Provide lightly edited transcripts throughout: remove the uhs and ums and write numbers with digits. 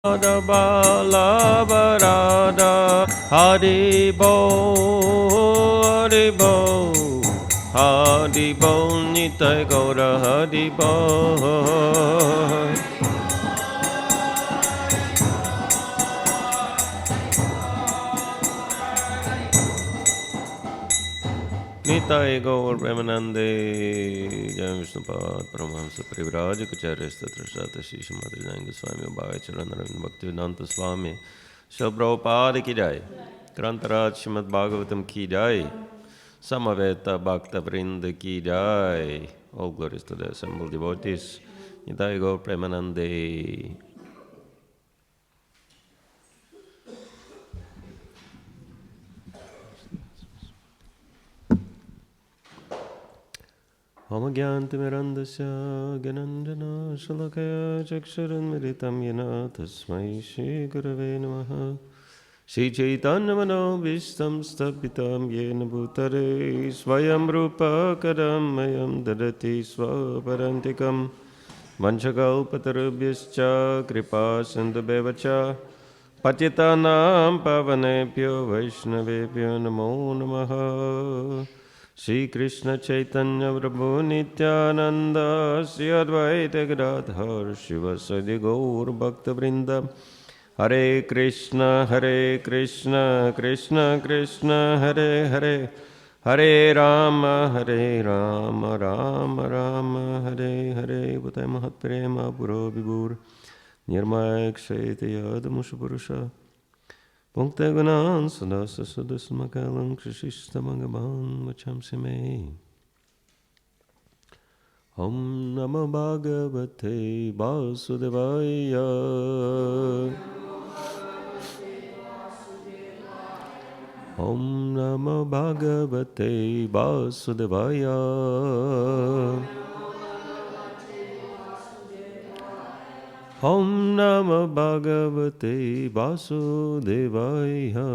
Bala Barada Hari Bo Hari Bo Hari Bo Nitai Gaura Hari Bo Nitai Gaur Premanande Jai Vishnupad Paramahamsa Parivrajakacharya Statrasata Śrīmad Bhāgavatam Swami Bhaktivedanta Swami Śrīla Prabhupada ki jai Grantaraj Śrīmad Bhāgavatam ki jai Samaveta Bhakta-vrinda ki jai. All glories to the assembled devotees. Nitai Gaur Premanande. Om Gyantimirandasya Gyananjana Shalakaya Chaksharanmiritam Yena Tasmai Shri Gurave Namaha Shri Chaitanya Manovistam Stapitam Yena Bhutare Swayam Rupa Kadam Mayam Dadati Swaparantikam Vanchakalpatarubhyascha Kripa Sindhubevacha Patitanam Pavanebhyo Vaishnavebhyo Namo Namaha Shri Krishna Chaitanya Prabhu Nityananda Shri Advaita Gadadhar Shivasadi Gaur Bhakta-vrinda Hare Krishna Krishna Krishna Hare Hare Hare Rama Rama Rama Hare Hare Bhutay Mahat Prema Puro Vibhur Nirmaya Kshayate Yadamusha Purusha Punkta Gunan Sadasa Sudasmakalam Krishista Magaban Vachamsi Me Om Namo Bhagavate Vasudevaya Om Namo Bhagavate Vasudevaya Om Namo Bhagavate Vasudevaya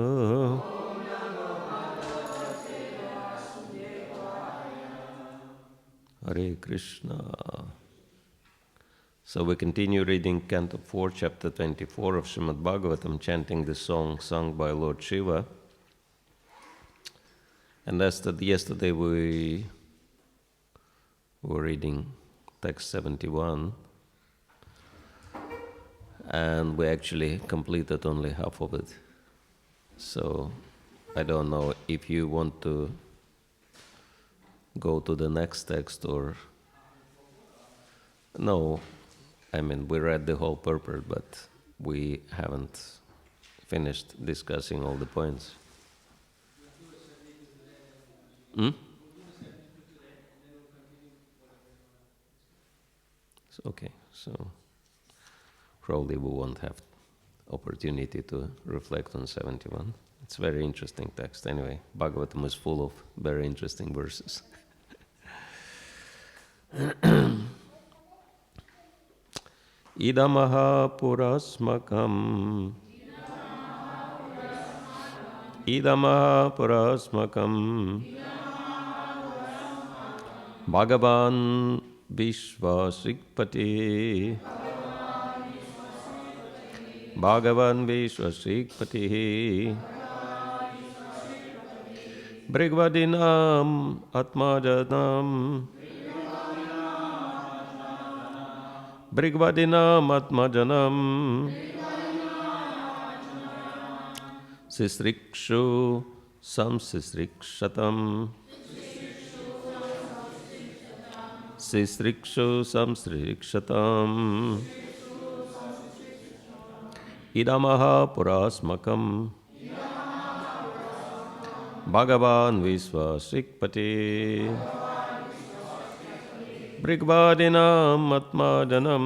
Hare Krishna. So we continue reading Canto 4, Chapter 24 of Śrīmad Bhāgavatam, chanting the song sung by Lord Shiva. And yesterday we were reading text 71, and we actually completed only half of it. So I don't know if you want to go to the next text or... No, I mean, we read the whole purport, but we haven't finished discussing all the points. Okay, so probably we won't have opportunity to reflect on 71. It's a very interesting text. Anyway, Bhagavatam is full of very interesting verses. Idamaha purasmakam Bhagavan Vishwasikpati Bhagavan Vishwasikpati Brigvadinam Atmajanam Sisrikshu Samsisrikshatam Sisrikshu Samsrikshatam Idamaha Purasmakam Bhagavan Vishwasikpati Brigvadinam Atmajanam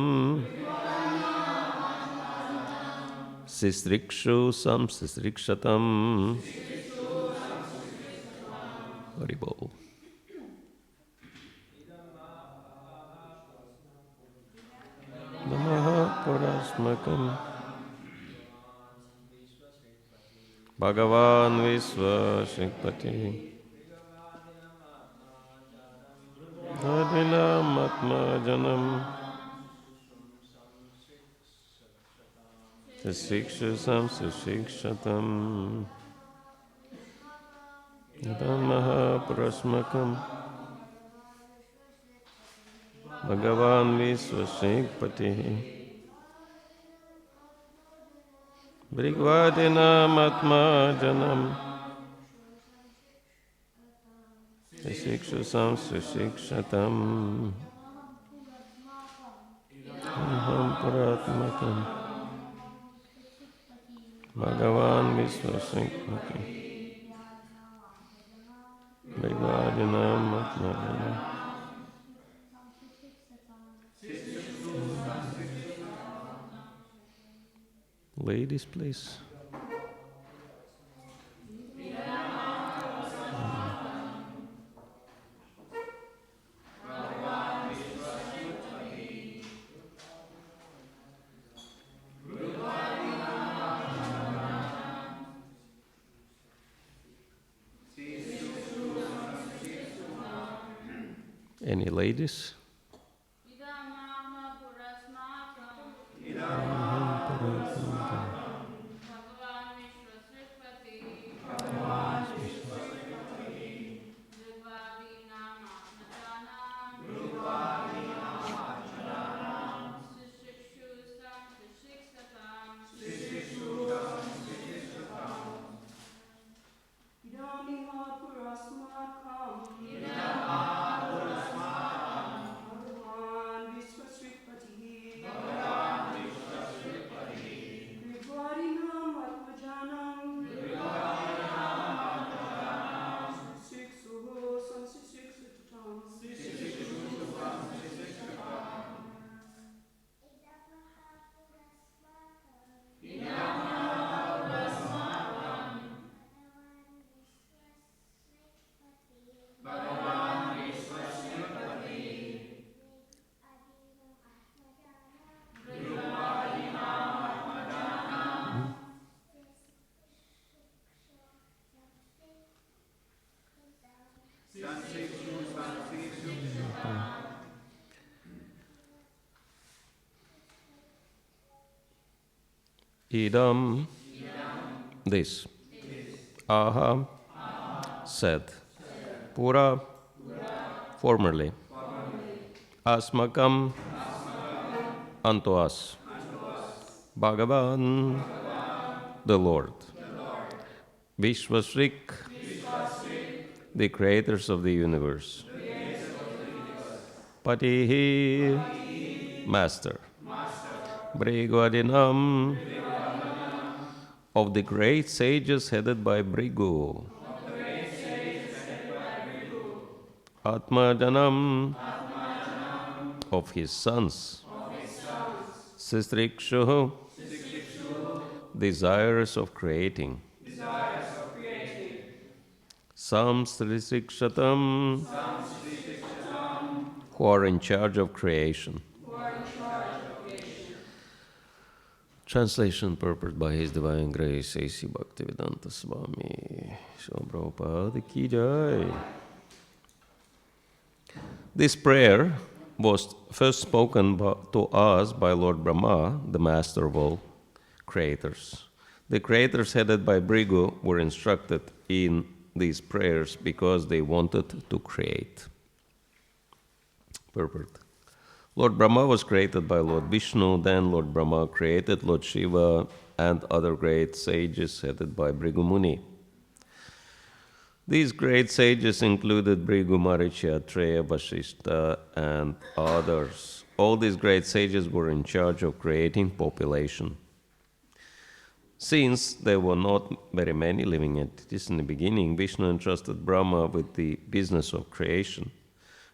Sisrikshu Samsisrikshatam Haribol. Namaha Purasmakam Bhagavan Vishwasikpati Brigvadinam Atmajanam Sashikshusam Sashikshatam Dhammaha Prasmakam Bhagavan Visvashikpati Brigvadinam Atma Janam Sashikshusam Sashikshatam Aham Paratmakam Bhagavan Visvashikpati Brigvadinam Atma Janam. Ladies, please. Any ladies? Idam, this. Aha, said. Pura, formerly. Asmakam, unto us. Bhagavan, the Lord. Vishvasrik, the creators of the universe. Patihi, master. Brigvadinam, of the great sages headed by Brigu. Atmajanam, of his sons. Sistrikshu, desirous of creating. Samstrikshatam, who are in charge of creation. Translation purported by His Divine Grace A.C. Bhaktivedanta Swami. Śrīmad Prabhupada ki jai. This prayer was first spoken to us by Lord Brahma, the master of all creators. The creators headed by Brigu were instructed in these prayers because they wanted to create. Purport. Lord Brahma was created by Lord Vishnu, then Lord Brahma created Lord Shiva and other great sages headed by Bhrigu Muni. These great sages included Bhrigu Maharishi, Atreya, Vasishtha, and others. All these great sages were in charge of creating population. Since there were not very many living entities in the beginning, Vishnu entrusted Brahma with the business of creation.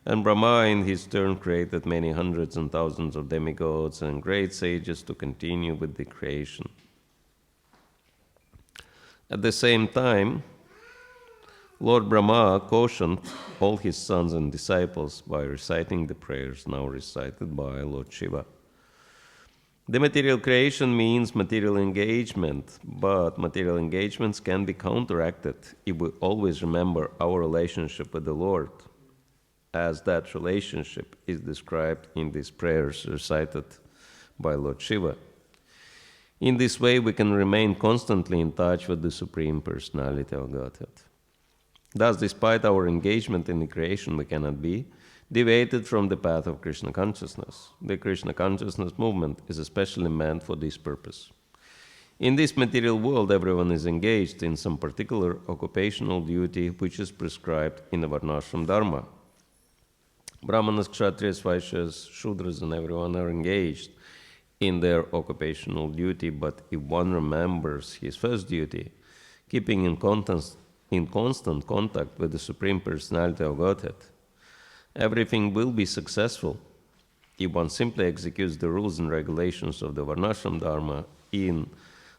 And Brahma in his turn created many hundreds and thousands of demigods and great sages to continue with the creation. At the same time, Lord Brahma cautioned all his sons and disciples by reciting the prayers now recited by Lord Shiva. The material creation means material engagement, but material engagements can be counteracted if we always remember our relationship with the Lord, as that relationship is described in these prayers recited by Lord Shiva. In this way, we can remain constantly in touch with the Supreme Personality of Godhead. Thus, despite our engagement in the creation, we cannot be deviated from the path of Krishna consciousness. The Krishna consciousness movement is especially meant for this purpose. In this material world, everyone is engaged in some particular occupational duty which is prescribed in the Varnashram Dharma. Brahmanas, Kshatriyas, Vaishyas, Shudras, and everyone are engaged in their occupational duty, but if one remembers his first duty, keeping in constant contact with the Supreme Personality of Godhead, everything will be successful. If one simply executes the rules and regulations of the Varnashram Dharma in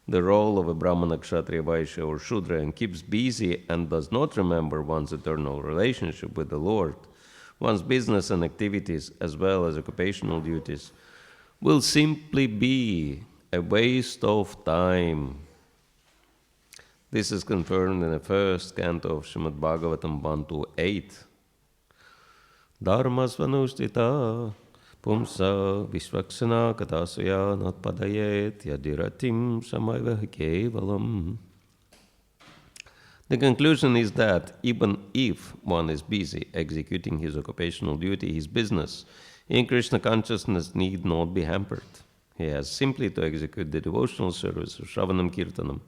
the role of a Brahmana, Kshatriya, Vaishya, or Shudra, and keeps busy and does not remember one's eternal relationship with the Lord, one's business and activities as well as occupational duties will simply be a waste of time. This is confirmed in the first canto of Śrīmad Bhāgavatam 1-8. Dharmasvanushtita pumsa vishvaksana katasaya natpadayet yadiratim samayva kevalam. The conclusion is that even if one is busy executing his occupational duty, his business in Krishna consciousness need not be hampered. He has simply to execute the devotional service of Shravanam Kirtanam,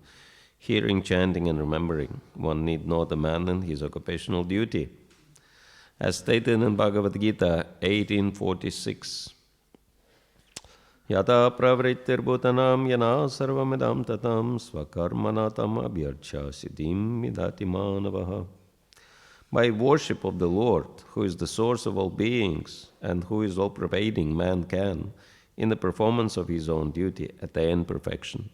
hearing, chanting, and remembering. One need not abandon his occupational duty. As stated in Bhagavad Gita 18:46, Yata pravrittir bhutanam yana sarvamidam tatam svakarmanatam abhyarcha siddhim midati manavaha. By worship of the Lord, who is the source of all beings and who is all-pervading, man can, in the performance of his own duty, attain perfection.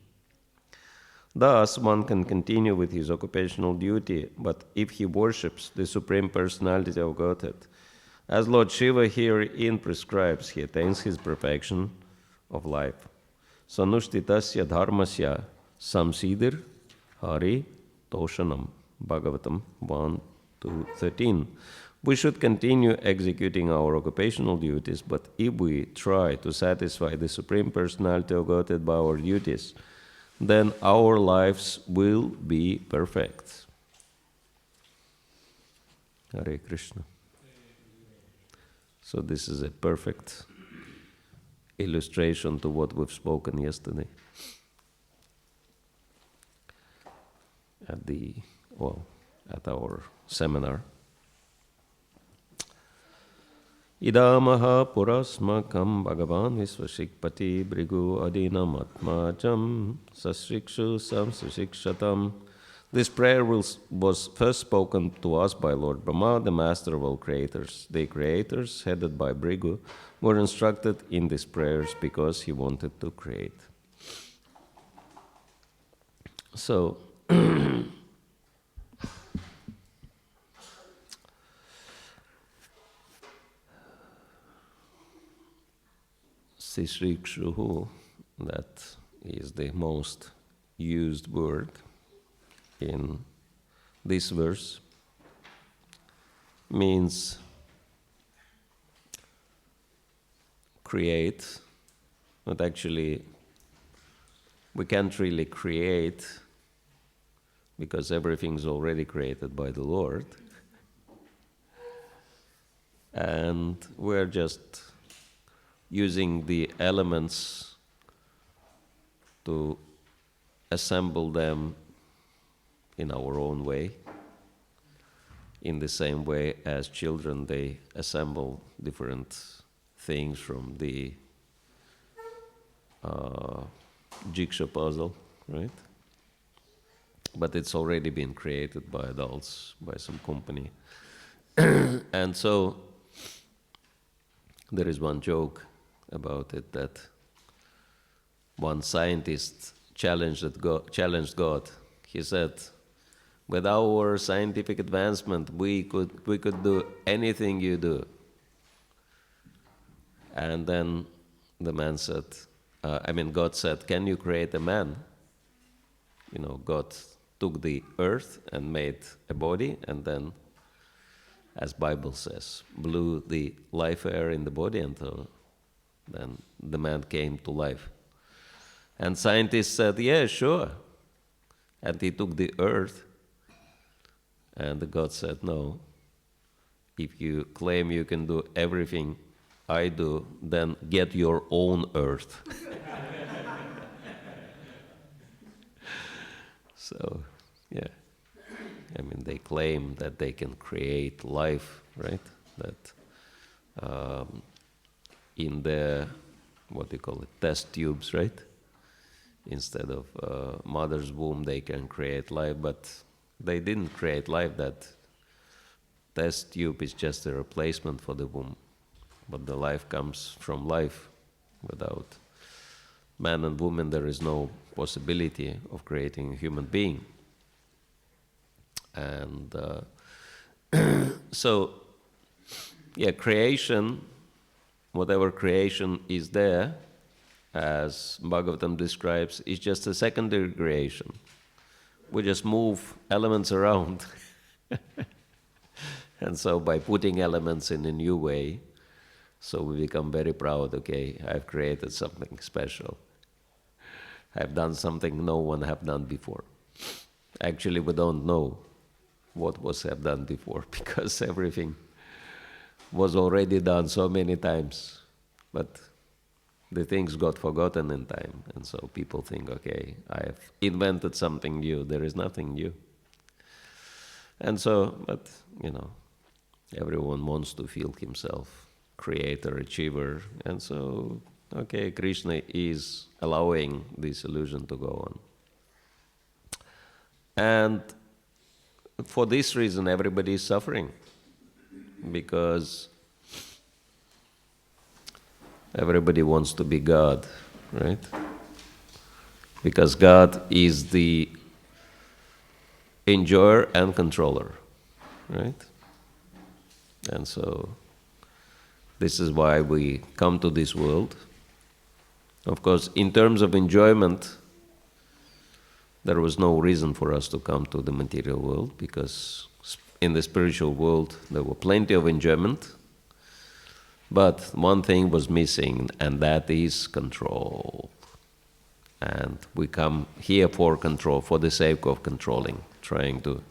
Thus, one can continue with his occupational duty, but if he worships the Supreme Personality of Godhead, as Lord Shiva herein prescribes, he attains his perfection of life. Sanushtitasya dharmasya samsidir Hare toshanam. Bhagavatam 1-13. We should continue executing our occupational duties, but if we try to satisfy the Supreme Personality of Godhead by our duties, then our lives will be perfect. Hare Krishna. So this is a perfect illustration to what we've spoken yesterday at our seminar. Idamaha purasmakam bhagavan visvashikpati brigu adinam atmajam sasrikshu samsusikshatam. This prayer was first spoken to us by Lord Brahma, the master of all creators. The creators, headed by Brigu, were instructed in these prayers because he wanted to create. So, Sisrikshuhu, that is the most used word in this verse, means create, but actually we can't really create because everything's already created by the Lord. And we're just using the elements to assemble them in our own way, in the same way as children, they assemble different things from the jigsaw puzzle, right? But it's already been created by adults, by some company. And so there is one joke about it, that one scientist challenged God. He said, with our scientific advancement, we could do anything you do. And then the man said, God said, can you create a man? God took the earth and made a body, and then, as Bible says, blew the life air in the body until then the man came to life. And scientists said, yeah, sure. And he took the earth, and the God said, no. If you claim you can do everything I do, then get your own earth. So, yeah. I mean, they claim that they can create life, right? That in the, what do you call it, test tubes, right? Instead of mother's womb, they can create life, but they didn't create life. That test tube is just a replacement for the womb. But the life comes from life. Without man and woman, there is no possibility of creating a human being. And so, yeah, creation, whatever creation is there, as Bhagavatam describes, is just a secondary creation. We just move elements around. And so by putting elements in a new way, so we become very proud, okay, I've created something special. I've done something no one have done before. Actually, we don't know what was have done before, because everything was already done so many times. But the things got forgotten in time, and so people think, okay, I have invented something new. There is nothing new. And so, but, everyone wants to feel himself creator, achiever, and so, okay, Krishna is allowing this illusion to go on. And for this reason, everybody is suffering, because everybody wants to be God, right? Because God is the enjoyer and controller, right? And so this is why we come to this world. Of course, in terms of enjoyment, there was no reason for us to come to the material world, because in the spiritual world there were plenty of enjoyment. But one thing was missing, and that is control. And we come here for control, for the sake of controlling, trying to,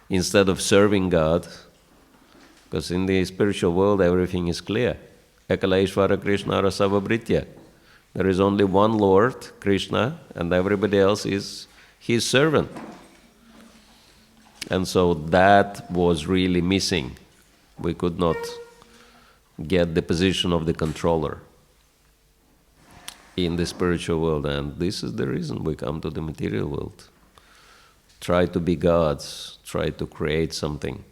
instead of serving God, because in the spiritual world everything is clear. Ekalaishvara Krishna Rasavabhritya. There is only one Lord, Krishna, and everybody else is his servant. And so that was really missing. We could not get the position of the controller in the spiritual world, and this is the reason we come to the material world. Try to be gods, try to create something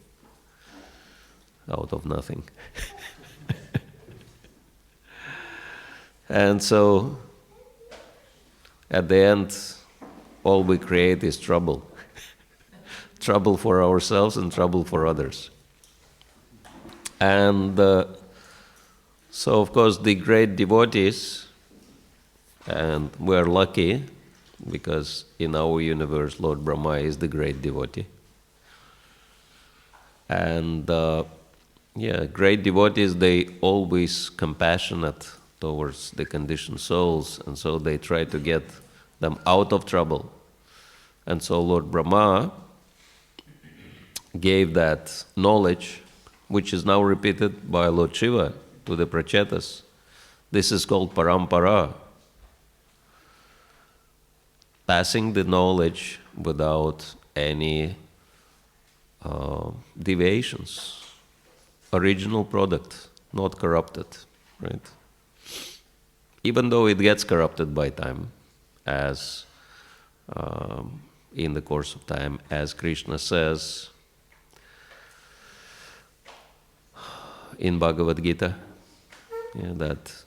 out of nothing. And so, at the end, all we create is trouble. Trouble for ourselves and trouble for others. And so, of course, the great devotees, and we are lucky because in our universe, Lord Brahma is the great devotee. And great devotees, they always compassionate towards the conditioned souls, and so they try to get them out of trouble. And so Lord Brahma gave that knowledge, which is now repeated by Lord Shiva to the Prachetas. This is called parampara. Passing the knowledge without any deviations. Original product, not corrupted, right? Even though it gets corrupted by time, as in the course of time, as Krishna says in Bhagavad Gita, that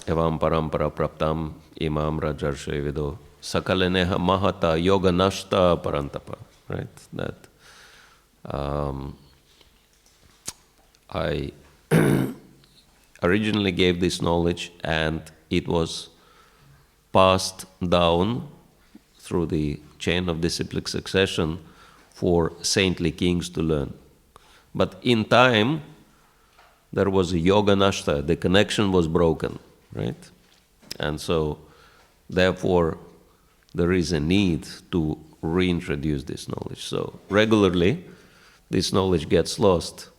evam parampara praptam imam rajarshe vido sakaleneha mahata yoga nashta parantapa, right? That I originally gave this knowledge, and it was passed down through the chain of disciplic succession for saintly kings to learn. But in time, there was a yoga nashta, the connection was broken. right? And so, therefore, there is a need to reintroduce this knowledge. So, regularly, this knowledge gets lost.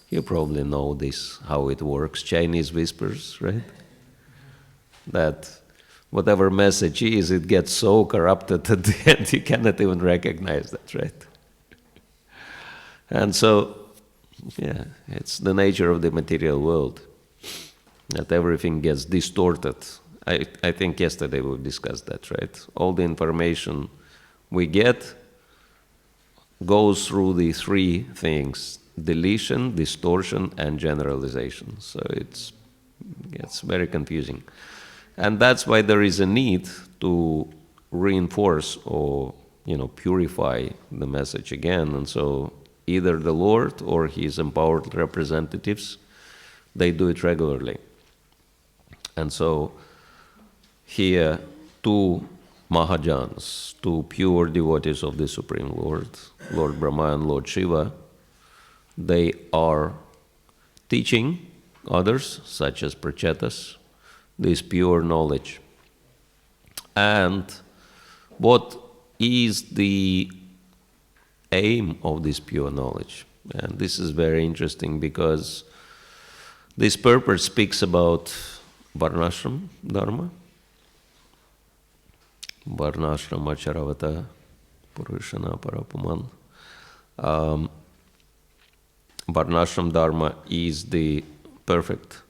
You probably know this, how it works. Chinese whispers, right? That whatever message is, it gets so corrupted at the end you cannot even recognize that, right? And so, yeah, it's the nature of the material world, that everything gets distorted. I think yesterday we discussed that, right? All the information we get goes through the three things: deletion, distortion, and generalization. So it gets very confusing. And that's why there is a need to reinforce or, purify the message again. And so either the Lord or his empowered representatives, they do it regularly. And so here, two Mahajans, two pure devotees of the Supreme Lord, Lord Brahma and Lord Shiva, they are teaching others, such as Prachetas, this pure knowledge. And what is the aim of this pure knowledge? And this is very interesting because this purport speaks about Varnashram Dharma, Varnashram Acharavata Purushana Parapuman. Varnashram Dharma is the perfect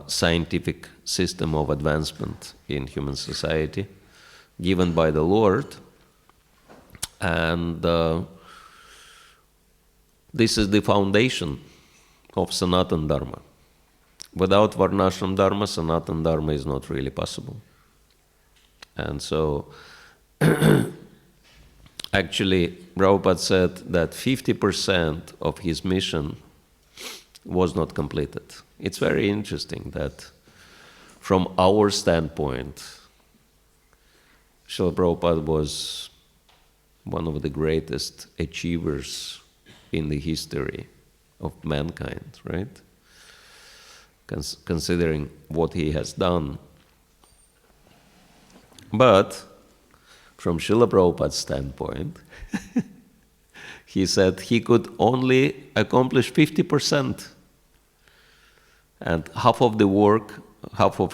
scientific system of advancement in human society given by the Lord. And this is the foundation of Sanatana Dharma. Without Varnashram Dharma, Sanatana Dharma is not really possible. And so, actually, Prabhupada said that 50% of his mission was not completed. It's very interesting that from our standpoint, Srila Prabhupada was one of the greatest achievers in the history of mankind, right? Considering what he has done. But from Srila Prabhupada's standpoint, he said he could only accomplish 50%. And half of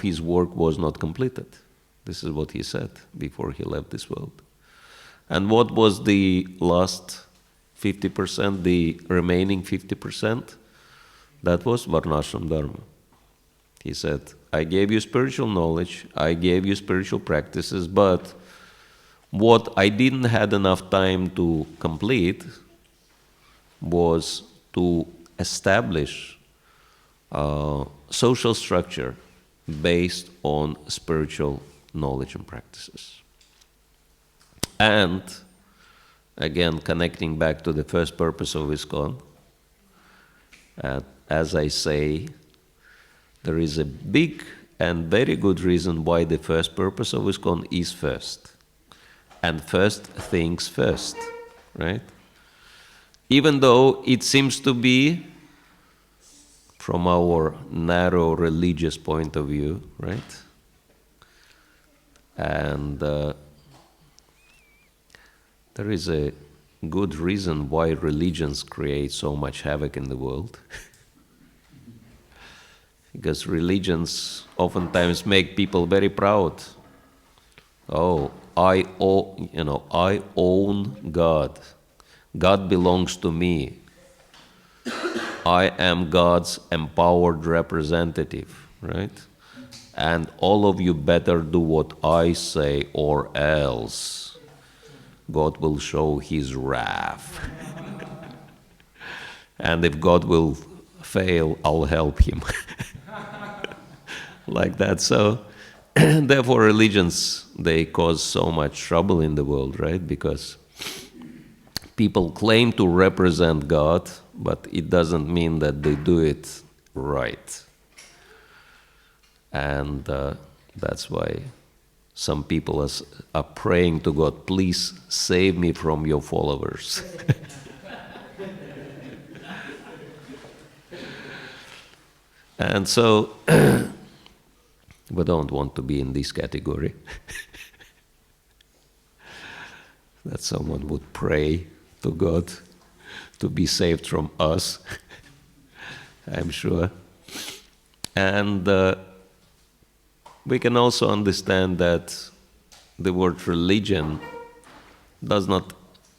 his work was not completed. This is what he said before he left this world. And what was the last 50%, the remaining 50%? That was Varnashram Dharma. He said, I gave you spiritual knowledge, I gave you spiritual practices, but what I didn't have enough time to complete was to establish social structure based on spiritual knowledge and practices. And again, connecting back to the first purpose of ISKCON, as I say, there is a big and very good reason why the first purpose of ISKCON is first. And first things first, right? Even though it seems to be, from our narrow religious point of view, right? And there is a good reason why religions create so much havoc in the world. Because religions oftentimes make people very proud. Oh, I own God. God belongs to me. I am God's empowered representative, right? And all of you better do what I say or else God will show his wrath. And if God will fail, I'll help him. Like that. So, therefore religions, they cause so much trouble in the world, right? Because people claim to represent God, but it doesn't mean that they do it right. And that's why some people are praying to God, please save me from your followers. And so We don't want to be in this category. That someone would pray to God to be saved from us, I'm sure. And we can also understand that the word religion does not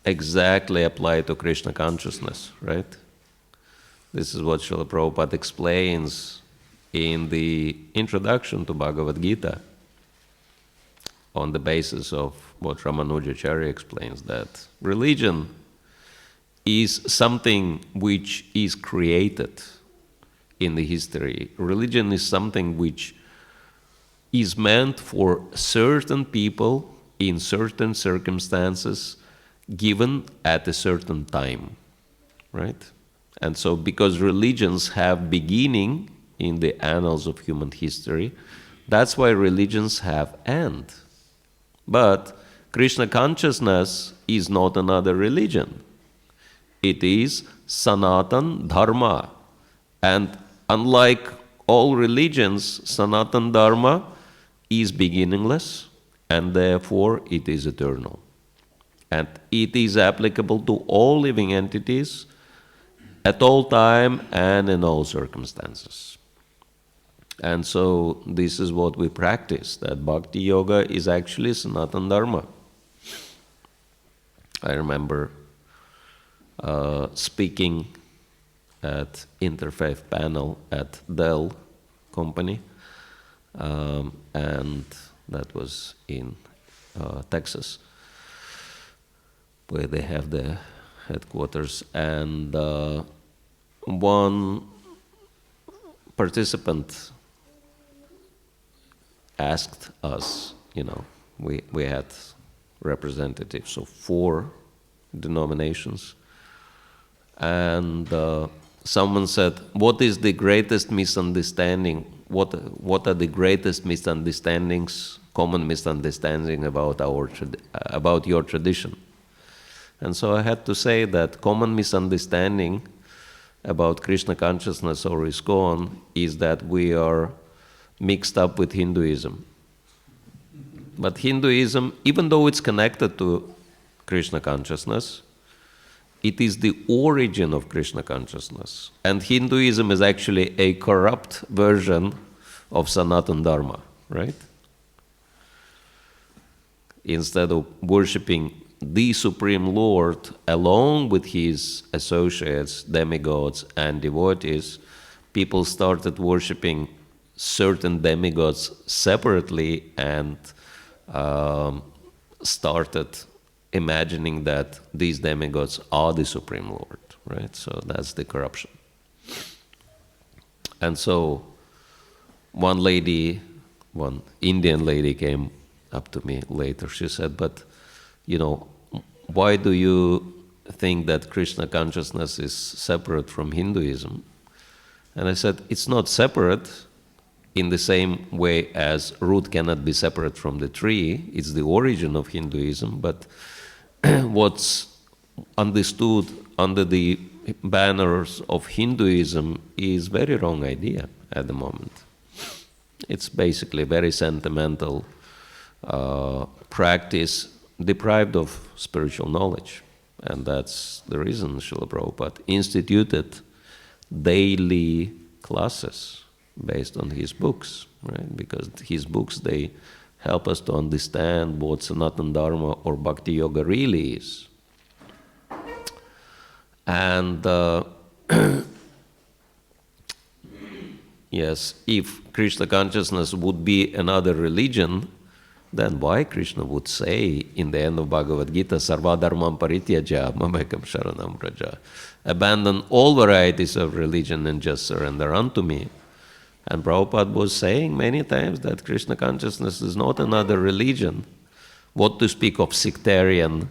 exactly apply to Krishna consciousness, right? This is what Srila Prabhupada explains in the introduction to Bhagavad Gita on the basis of what Ramanujacharya explains, that religion is something which is created in the history. Religion is something which is meant for certain people in certain circumstances given at a certain time, right? And so because religions have beginning in the annals of human history, that's why religions have end. But Krishna consciousness is not another religion. It is Sanatan Dharma. And unlike all religions, Sanatan Dharma is beginningless, and therefore it is eternal. And it is applicable to all living entities at all time and in all circumstances. And so this is what we practice, that Bhakti Yoga is actually Sanatan Dharma. I remember speaking at Interfaith panel at Dell Company, and that was in Texas, where they have their headquarters. And one participant asked us, we had representatives of 4 denominations, and someone said, what is the greatest misunderstanding? What are the greatest misunderstandings, common misunderstanding about your tradition? And so I had to say that common misunderstanding about Krishna consciousness or ISKCON is that we are mixed up with Hinduism. But Hinduism, even though it's connected to Krishna consciousness, it is the origin of Krishna consciousness. And Hinduism is actually a corrupt version of Sanatana Dharma, right? Instead of worshipping the Supreme Lord along with his associates, demigods, and devotees, people started worshipping certain demigods separately and started imagining that these demigods are the Supreme Lord, right? So that's the corruption. And so one Indian lady came up to me later. She said, but, why do you think that Krishna consciousness is separate from Hinduism? And I said, it's not separate in the same way as root cannot be separate from the tree. It's the origin of Hinduism, but what's understood under the banners of Hinduism is very wrong idea at the moment. It's basically a very sentimental practice deprived of spiritual knowledge. And that's the reason Srila Prabhupada instituted daily classes based on his books, right? Because his books, they help us to understand what Sanatana Dharma or Bhakti Yoga really is. And yes, if Krishna consciousness would be another religion, then why Krishna would say in the end of Bhagavad Gita, Sarva dharmam parityaja mamekam sharanam praja, abandon all varieties of religion and just surrender unto me. And Prabhupada was saying many times that Krishna consciousness is not another religion. What to speak of sectarian,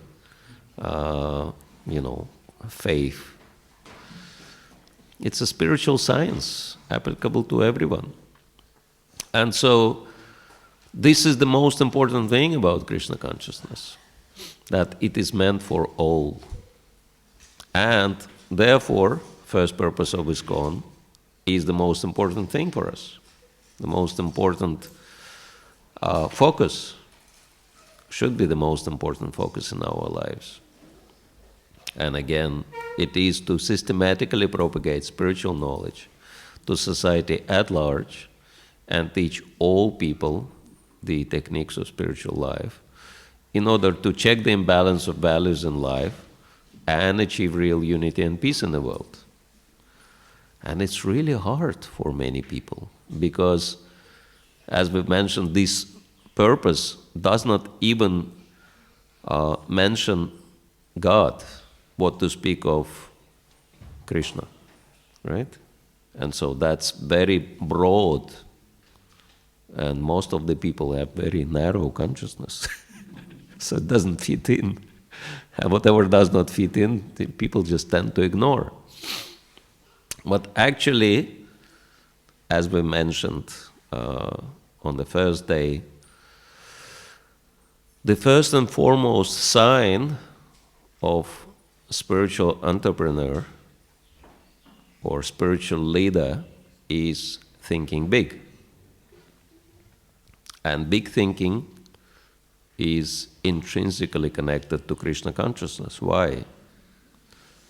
faith. It's a spiritual science applicable to everyone. And so, this is the most important thing about Krishna consciousness, that it is meant for all. And therefore, first purpose of ISKCON is the most important thing for us. The most important focus should be the most important focus in our lives. And again, it is to systematically propagate spiritual knowledge to society at large and teach all people the techniques of spiritual life in order to check the imbalance of values in life and achieve real unity and peace in the world. And it's really hard for many people because, as we've mentioned, this purpose does not even mention God, what to speak of Krishna, right? And so that's very broad, and most of the people have very narrow consciousness, so it doesn't fit in. And whatever does not fit in, the people just tend to ignore. But actually, as we mentioned on the first day, the first and foremost sign of spiritual entrepreneur or spiritual leader is thinking big. And big thinking is intrinsically connected to Krishna consciousness. Why?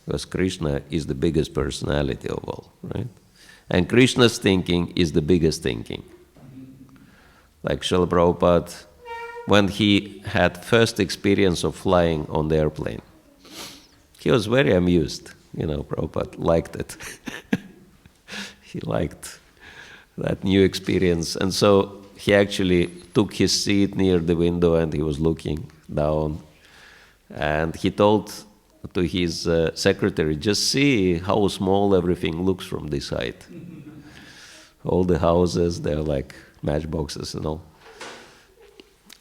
Because Krishna is the biggest personality of all, right? And Krishna's thinking is the biggest thinking. Like Srila Prabhupada, when he had first experience of flying on the airplane, he was very amused. Prabhupada liked it. He liked that new experience. And so he actually took his seat near the window and he was looking down. And he told to his secretary, just see how small everything looks from this height. All the houses, they're like matchboxes and all.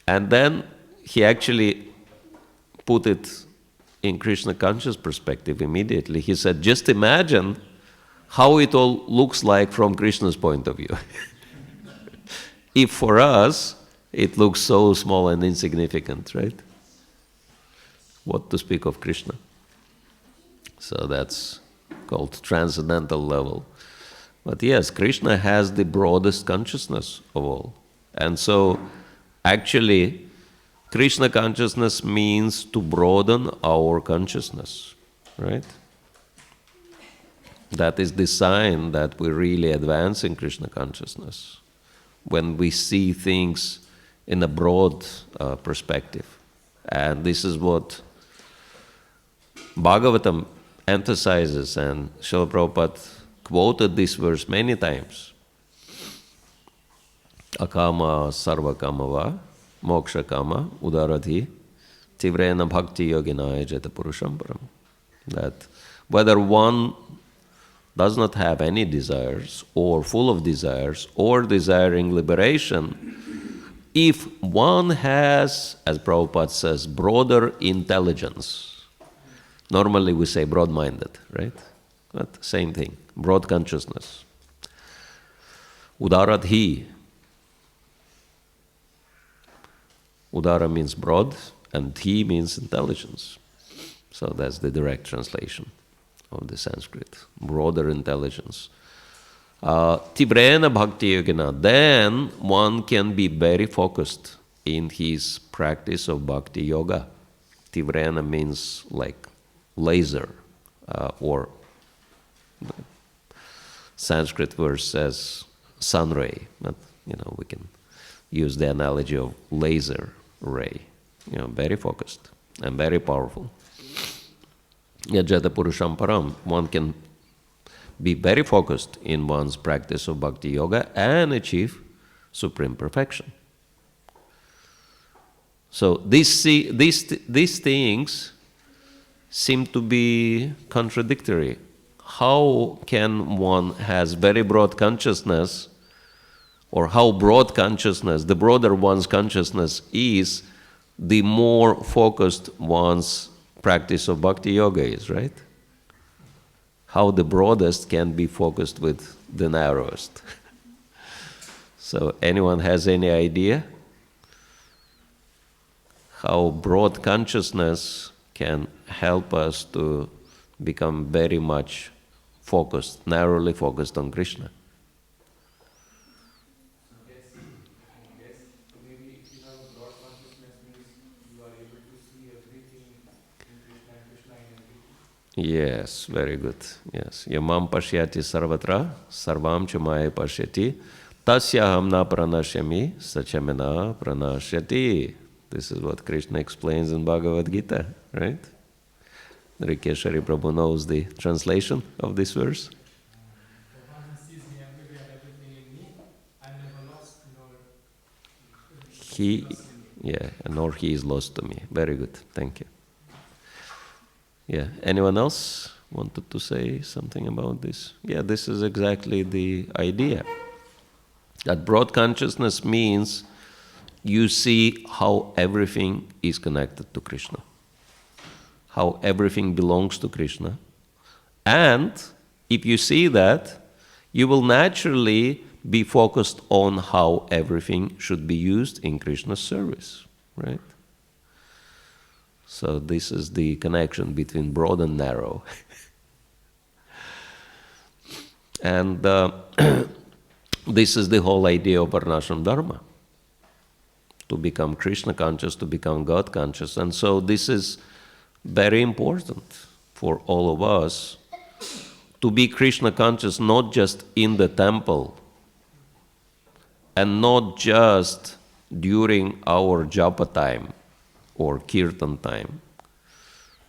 And then he actually put it in Krishna conscious perspective immediately. He said, just imagine how it all looks like from Krishna's point of view. If for us, it looks so small and insignificant, right? What to speak of Krishna? So that's called transcendental level. But yes, Krishna has the broadest consciousness of all. And so actually, Krishna consciousness means to broaden our consciousness, right? That is the sign that we really advance in Krishna consciousness, when we see things in a broad perspective. And this is what Bhagavatam emphasizes, and Srila Prabhupada quoted this verse many times. Akama sarva kamava moksha kama udaradhi tivrena bhakti yoginaya jeta purusham param. That whether one does not have any desires or full of desires or desiring liberation, if one has, as Prabhupada says, broader intelligence, normally we say broad-minded, right? But same thing, broad consciousness. Udaradhi. Udara means broad, and dhi means intelligence. So that's the direct translation of the Sanskrit. Broader intelligence. Tivrena bhakti yogina. Then one can be very focused in his practice of bhakti yoga. Tivrena means like laser, or Sanskrit verse says sun ray. But, we can use the analogy of laser ray. Very focused and very powerful. Yajata purusham param. One can be very focused in one's practice of bhakti yoga and achieve supreme perfection. So these things seem to be contradictory. How can one has very broad consciousness, or how broad consciousness, the broader one's consciousness is, the more focused one's practice of bhakti yoga is, right? How the broadest can be focused with the narrowest. So anyone has any idea how broad consciousness can help us to become very much focused, narrowly focused on Krishna? I guess Yes, very good. Yes. Yamam pashyati sarvatra, sarvam cha maya pashyati, tasyaham na pranashyami, sachamena pranashyati. This is what Krishna explains in Bhagavad Gita, right? Rikeshari Prabhu knows the translation of this verse. Nor he is lost to me. Very good, thank you. Yeah, anyone else wanted to say something about this? Yeah, this is exactly the idea. That broad consciousness means you see how everything is connected to Krishna, how everything belongs to Krishna. And if you see that, you will naturally be focused on how everything should be used in Krishna's service, right? So this is the connection between broad and narrow. And this is the whole idea of Varnashram Dharma, to become Krishna conscious, to become God conscious. And so this is very important for all of us, to be Krishna conscious not just in the temple, and not just during our japa time or kirtan time,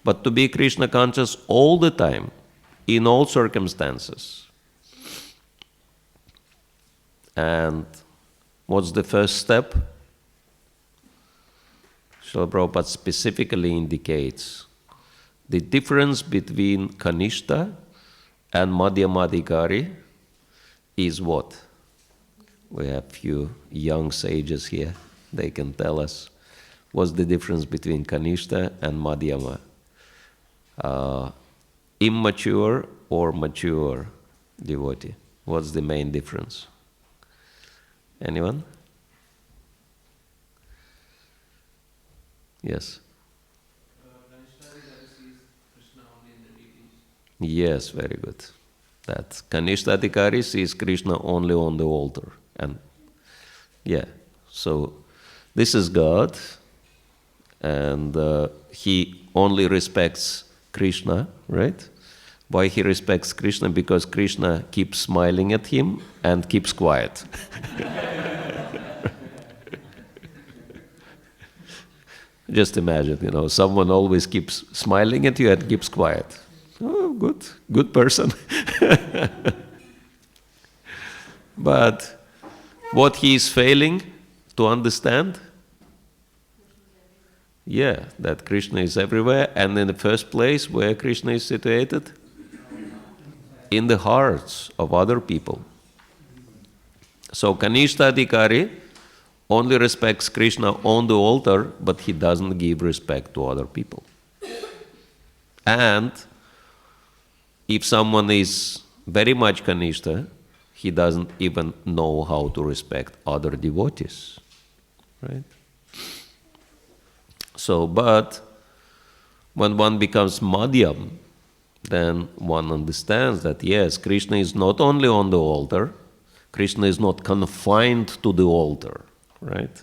but to be Krishna conscious all the time, in all circumstances. And what's the first step? Srila Prabhupada specifically indicates the difference between Kanishta and Madhyamadhikari is what? We have few young sages here. They can tell us what's the difference between Kanishta and Madhyama. Immature or mature devotee. What's the main difference? Anyone? Yes. Yes, very good. That Kanishtadhikari sees Krishna only on the altar. And yeah, so this is God, and he only respects Krishna, right? Why he respects Krishna? Because Krishna keeps smiling at him and keeps quiet. Just imagine, someone always keeps smiling at you and keeps quiet. Oh, good person. But what he is failing to understand? Yeah, that Krishna is everywhere, and in the first place, where Krishna is situated? In the hearts of other people. So Kanishtadhikari only respects Krishna on the altar, but he doesn't give respect to other people. And if someone is very much Kanishta, he doesn't even know how to respect other devotees, right? So, but when one becomes Madhyam, then one understands that yes, Krishna is not only on the altar, Krishna is not confined to the altar, right?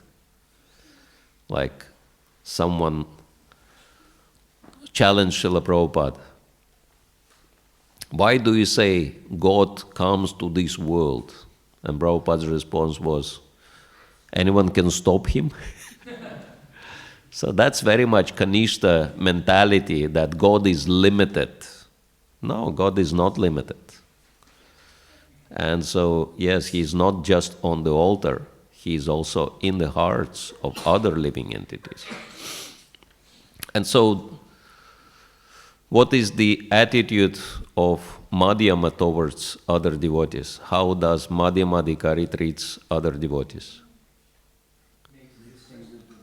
Like someone challenged Srila Prabhupada. Why do you say God comes to this world? And Prabhupada's response was, anyone can stop him? So that's very much Kanishta mentality, that God is limited. No, God is not limited. And so, yes, he is not just on the altar, he is also in the hearts of other living entities. And so, what is the attitude of Madhyama towards other devotees? How does Madhyamadhikari treats other devotees?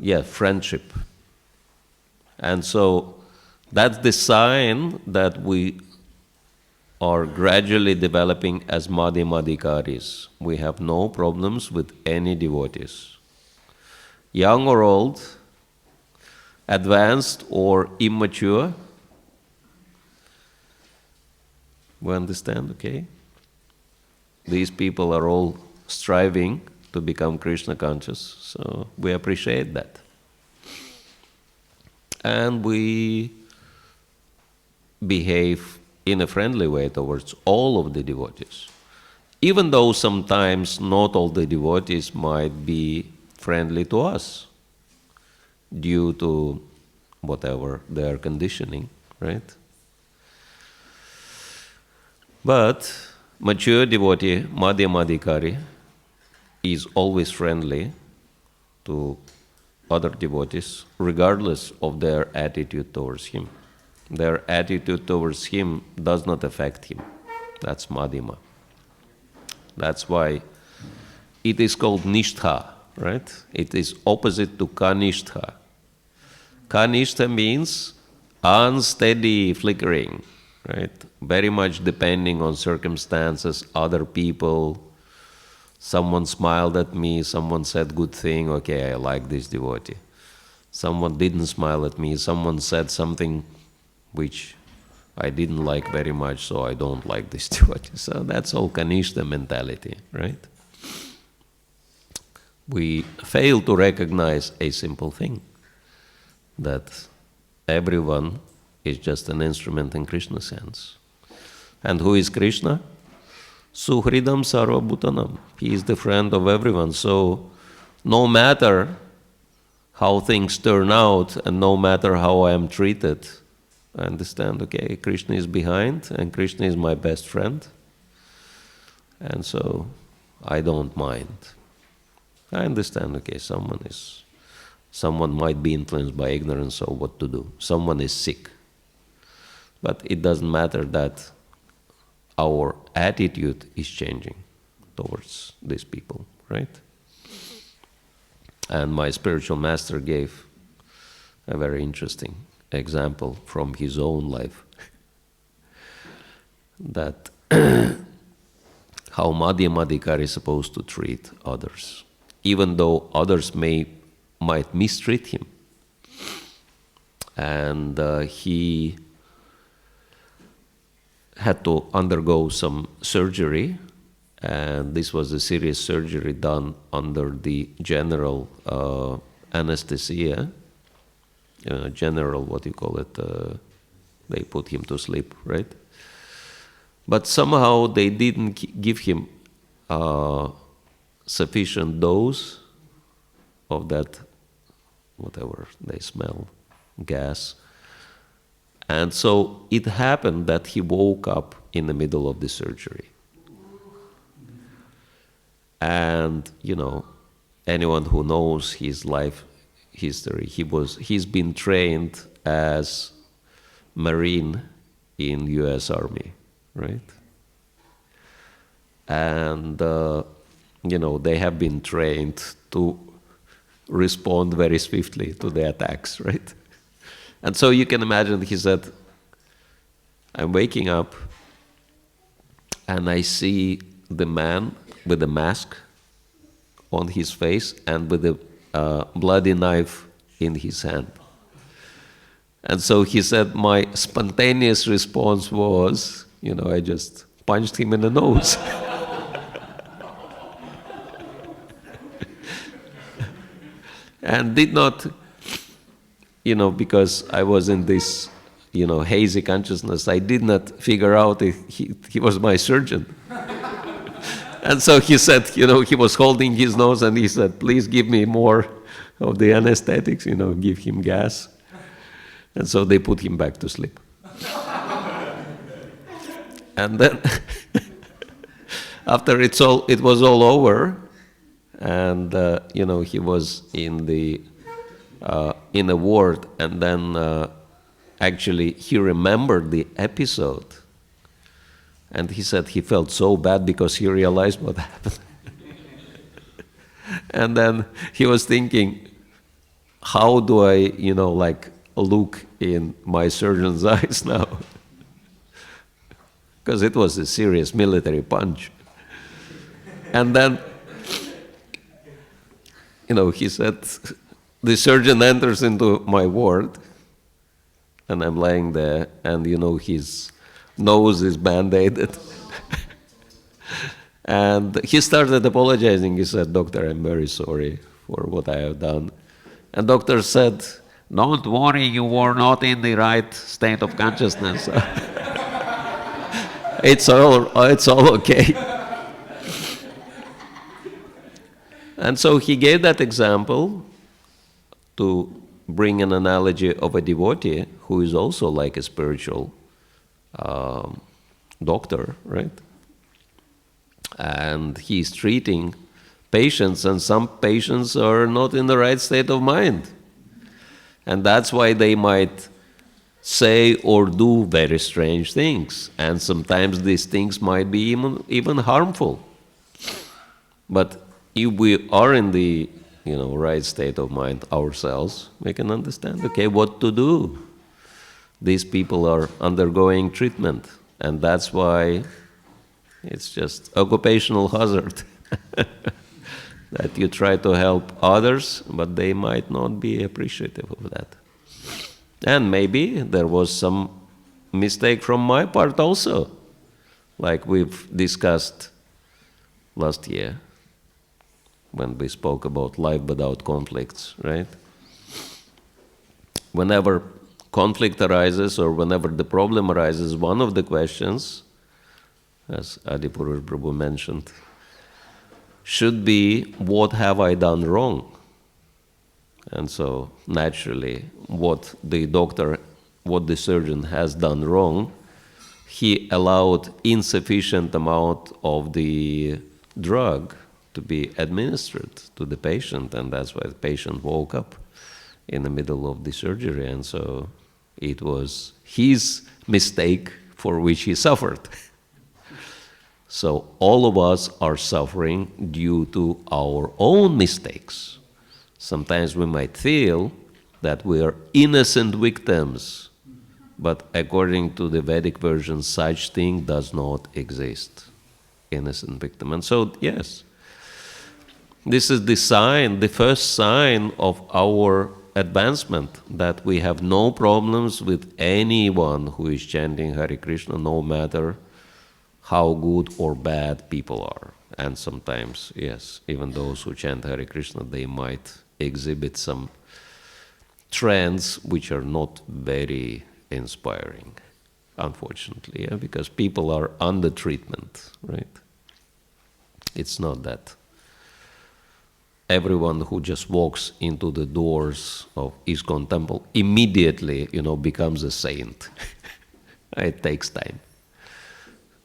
Yeah, friendship. And so that's the sign that we are gradually developing as Madhyamadhikaris. We have no problems with any devotees. Young or old, advanced or immature. We understand, okay? These people are all striving to become Krishna conscious, so we appreciate that. And we behave in a friendly way towards all of the devotees. Even though sometimes not all the devotees might be friendly to us due to whatever their conditioning, right? But mature devotee, Madhyamadikari, is always friendly to other devotees, regardless of their attitude towards him. Their attitude towards him does not affect him. That's Madhyama. That's why it is called Nishtha, right? It is opposite to Kanishtha. Kanishtha means unsteady flickering, right? Very much depending on circumstances, other people. Someone smiled at me, someone said good thing, okay, I like this devotee. Someone didn't smile at me, someone said something which I didn't like very much, so I don't like this devotee. So that's all Kanishta mentality, right? We fail to recognize a simple thing, that everyone is just an instrument in Krishna's hands. And who is Krishna? Suhridam Sarva Bhutanam. He is the friend of everyone. So no matter how things turn out and no matter how I am treated, I understand, okay, Krishna is behind and Krishna is my best friend. And so I don't mind. I understand, okay, someone might be influenced by ignorance of what to do. Someone is sick. But it doesn't matter that our attitude is changing towards these people, right? And my spiritual master gave a very interesting example from his own life that how Madhyamadikari is supposed to treat others, even though others might mistreat him. And he had to undergo some surgery, and this was a serious surgery done under the general anesthesia. General, what you call it, they put him to sleep, right? But somehow they didn't give him sufficient dose of that, whatever they smell, gas. And so it happened that he woke up in the middle of the surgery. And, anyone who knows his life history, he's been trained as Marine in US Army, right? And, they have been trained to respond very swiftly to the attacks, right? And so you can imagine, he said, I'm waking up and I see the man with the mask on his face and with a bloody knife in his hand. And so he said, my spontaneous response was, I just punched him in the nose. And did not, because I was in this, hazy consciousness, I did not figure out if he was my surgeon. And so he said, he was holding his nose and he said, please give me more of the anesthetics, give him gas. And so they put him back to sleep. And then, after it was all over, and, he was in a ward, and then actually he remembered the episode. And he said he felt so bad because he realized what happened. And then he was thinking, how do I, look in my surgeon's eyes now? Because it was a serious military punch. And then, he said, the surgeon enters into my ward, and I'm laying there, and his nose is band-aided. And he started apologizing. He said, Doctor, I'm very sorry for what I have done. And doctor said, Don't worry, you were not in the right state of consciousness. It's all okay. And so he gave that example to bring an analogy of a devotee who is also like a spiritual doctor, right? And he's treating patients, and some patients are not in the right state of mind. And that's why they might say or do very strange things. And sometimes these things might be even harmful. But if we are in the right state of mind ourselves, we can understand, okay, what to do. These people are undergoing treatment, and that's why it's just occupational hazard. That you try to help others, but they might not be appreciative of that. And maybe there was some mistake from my part also, like we've discussed last year when we spoke about life without conflicts, right? Whenever conflict arises or whenever the problem arises, one of the questions, as Adipurush Prabhu mentioned, should be, what have I done wrong? And so, naturally, what the surgeon has done wrong, he allowed insufficient amount of the drug to be administered to the patient, and that's why the patient woke up in the middle of the surgery, and so it was his mistake for which he suffered. So all of us are suffering due to our own mistakes. Sometimes we might feel that we are innocent victims, but according to the Vedic version, such thing does not exist. Innocent victim. And so, yes, this is the sign, the first sign of our advancement, that we have no problems with anyone who is chanting Hare Krishna, no matter how good or bad people are. And sometimes, yes, even those who chant Hare Krishna, they might exhibit some trends which are not very inspiring, unfortunately, because people are under treatment, right? It's not that everyone who just walks into the doors of ISKCON temple immediately, becomes a saint. It takes time.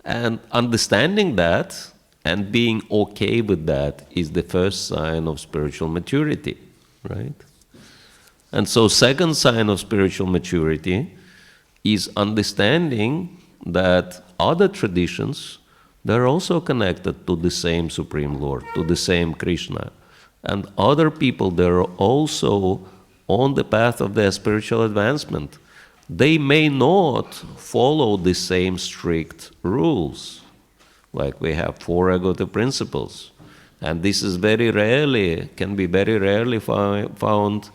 And understanding that and being okay with that is the first sign of spiritual maturity, right? And so second sign of spiritual maturity is understanding that other traditions, they're also connected to the same Supreme Lord, to the same Krishna. And other people, they're also on the path of their spiritual advancement. They may not follow the same strict rules, like we have 4 Agota principles. And this is can be very rarely found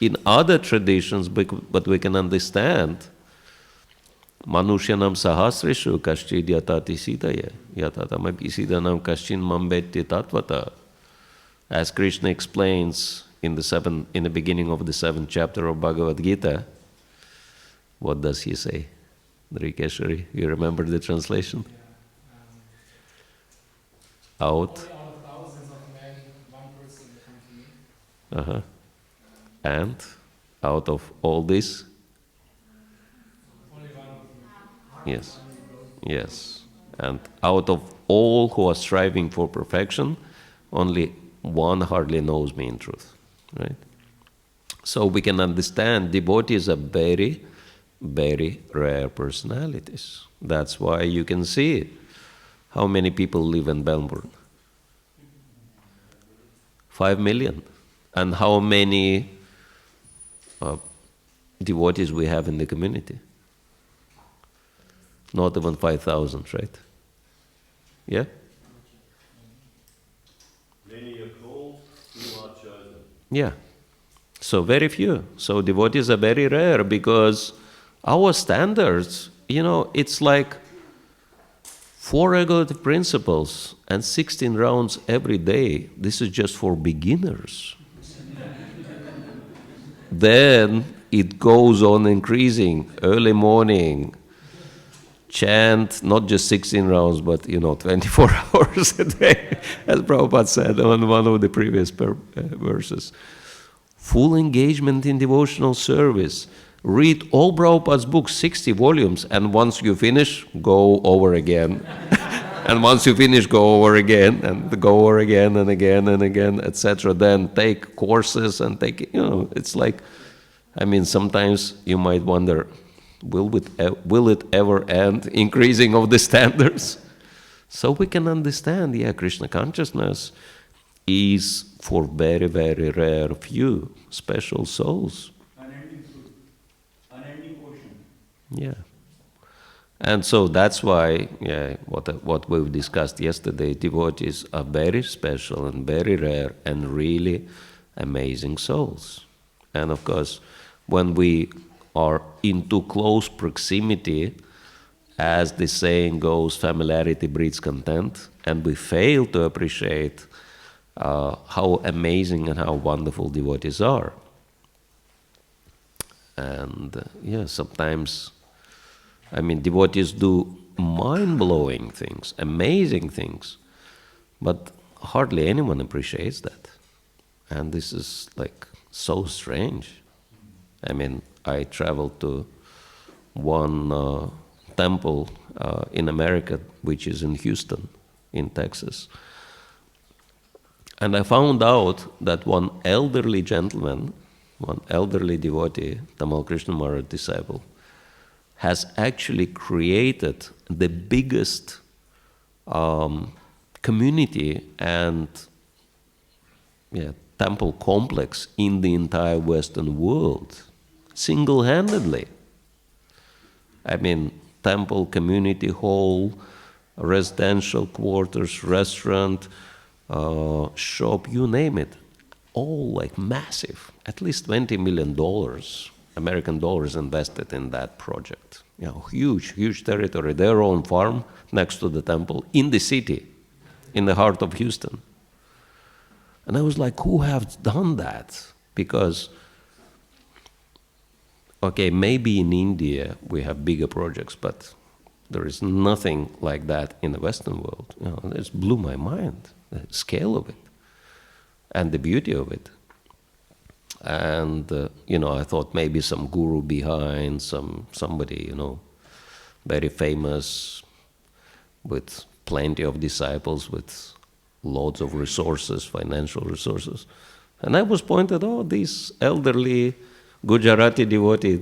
in other traditions, but we can understand. Manushyanam sahasreshu kaschid yatati sitaya, yatatamabhi sidanam kaschin mambetti tatvata. As Krishna explains in the beginning of the 7th chapter of Bhagavad Gita, what does he say? Rikeshwari, you remember the translation? Out of thousands of men, one person will come to me. And out of all this? Only one of you. Yes. And out of all who are striving for perfection, only one hardly knows me in truth, right? So we can understand devotees are very, very rare personalities. That's why you can see how many people live in Melbourne. 5 million. And how many devotees we have in the community? Not even 5,000, right? Yeah? Many are called, few are chosen. Yeah. So very few. So devotees are very rare because our standards, it's like 4 regulative principles and 16 rounds every day. This is just for beginners. then it goes on increasing. Early morning, chant not just 16 rounds, but 24 hours a day, as Prabhupada said on one of the previous verses. Full engagement in devotional service. Read all Prabhupada's books, 60 volumes, and once you finish, go over again. And once you finish, go over again, and go over again and again and again, etc. Then take courses and take, it's like, sometimes you might wonder, will it ever end, increasing of the standards? So we can understand, Krishna consciousness is for very, very rare few, special souls. Unending fruit, unending portion. Yeah. And so that's why, what we've discussed yesterday, devotees are very special and very rare and really amazing souls. And of course, when we are into close proximity, as the saying goes, familiarity breeds contempt, and we fail to appreciate how amazing and how wonderful devotees are. And sometimes, devotees do mind-blowing things, amazing things, but hardly anyone appreciates that. And this is like so strange. I traveled to one temple in America, which is in Houston, in Texas. And I found out that one elderly gentleman, one elderly devotee, Tamal Krishna Maharaj disciple, has actually created the biggest community and temple complex in the entire Western world, single-handedly. Temple, community hall, residential quarters, restaurant, shop, you name it, all like massive, at least $20 million American dollars invested in that project. Huge territory, their own farm next to the temple, in the city, in the heart of Houston. And I was like, who have done that? Because, maybe in India we have bigger projects, but there is nothing like that in the Western world. It blew my mind, the scale of it and the beauty of it. And, I thought maybe some guru behind, somebody, very famous, with plenty of disciples, with loads of resources, financial resources. And I was pointed out, this elderly Gujarati devotee,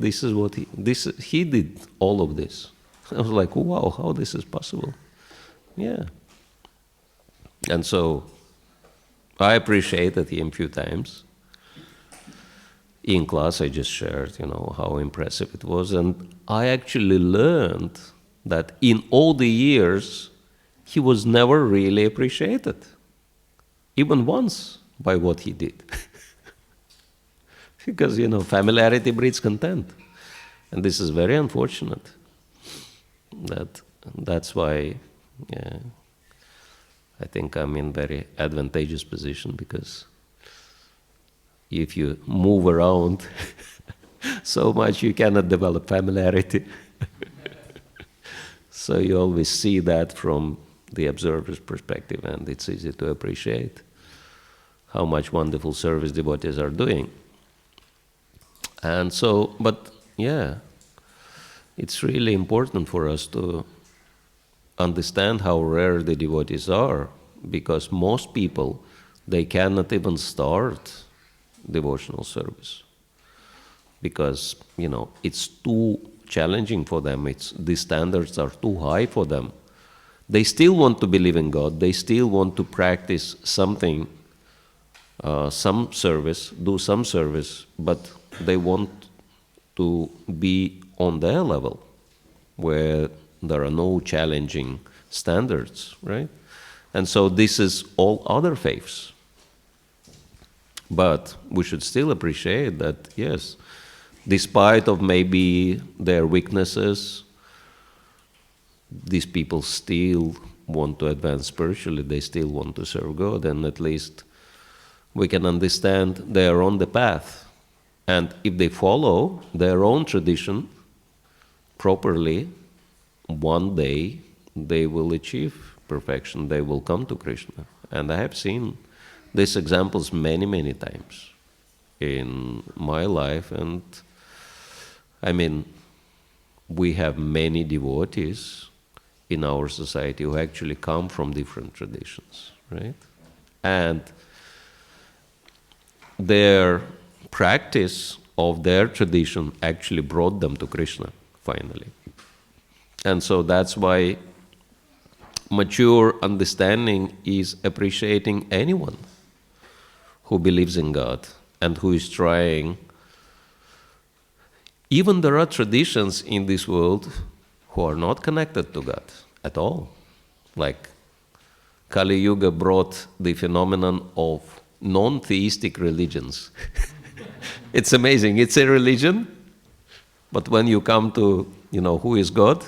he did all of this. I was like, wow, how this is possible? Yeah. And so I appreciated him a few times. In class, I just shared, how impressive it was. And I actually learned that in all the years, he was never really appreciated, even once, by what he did. Because, familiarity breeds contempt. And this is very unfortunate. That's why I think I'm in very advantageous position, because if you move around so much, you cannot develop familiarity. So you always see that from the observer's perspective, and it's easy to appreciate how much wonderful service devotees are doing. And so, it's really important for us to understand how rare the devotees are, because most people, they cannot even start devotional service, because it's too challenging for them. The standards are too high for them. They still want to believe in God. They still want to practice something, some service, do some service, but they want to be on their level, where there are no challenging standards, right? And so this is all other faiths. But we should still appreciate that, yes, despite of maybe their weaknesses, these people still want to advance spiritually, they still want to serve God, and at least we can understand they are on the path. And if they follow their own tradition properly, one day they will achieve perfection, they will come to Krishna. And I have seen these examples many, many times in my life. And I mean, we have many devotees in our society who actually come from different traditions, right? And their practice of their tradition actually brought them to Krishna, finally. And so that's why mature understanding is appreciating anyone who believes in God and who is trying. Even there are traditions in this world who are not connected to God at all. Like Kali Yuga brought the phenomenon of non-theistic religions. It's amazing. It's a religion, but when you come to, who is God,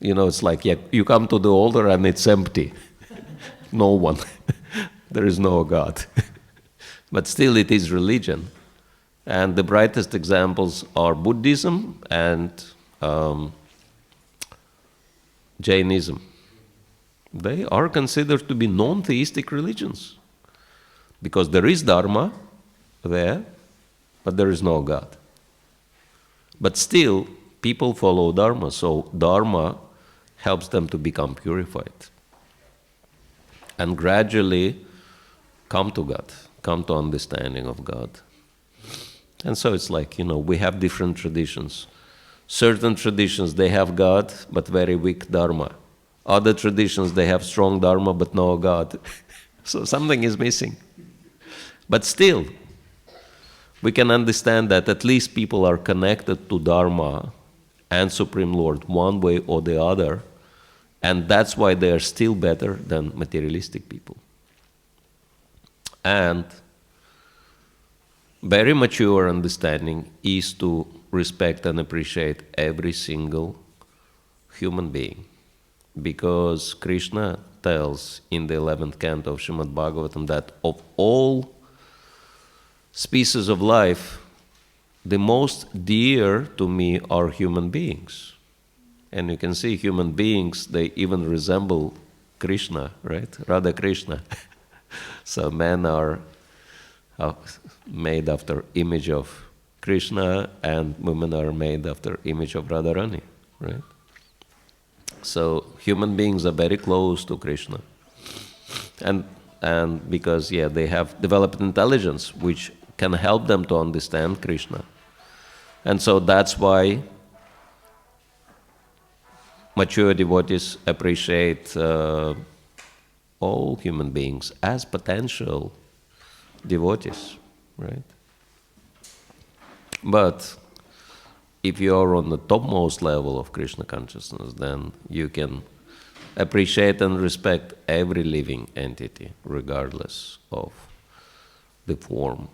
it's like, you come to the altar and it's empty. No one. There is no God. But still it is religion. And the brightest examples are Buddhism and Jainism. They are considered to be non-theistic religions because there is Dharma there, but there is no God. But still, people follow Dharma, so Dharma helps them to become purified and gradually come to God, come to understanding of God. And so it's like, we have different traditions. Certain traditions, they have God, but very weak Dharma. Other traditions, they have strong Dharma, but no God. So something is missing. But still, we can understand that at least people are connected to Dharma and Supreme Lord one way or the other, and that's why they are still better than materialistic people. And very mature understanding is to respect and appreciate every single human being. Because Krishna tells in the 11th canto of Śrīmad Bhāgavatam that of all species of life, the most dear to me are human beings. And you can see human beings, they even resemble Krishna, right? Radha Krishna. So men are made after image of Krishna and women are made after image of Radharani, right? So human beings are very close to Krishna. And because, they have developed intelligence which can help them to understand Krishna. And so that's why mature devotees appreciate all human beings as potential devotees, right? But if you are on the topmost level of Krishna consciousness, then you can appreciate and respect every living entity, regardless of the form.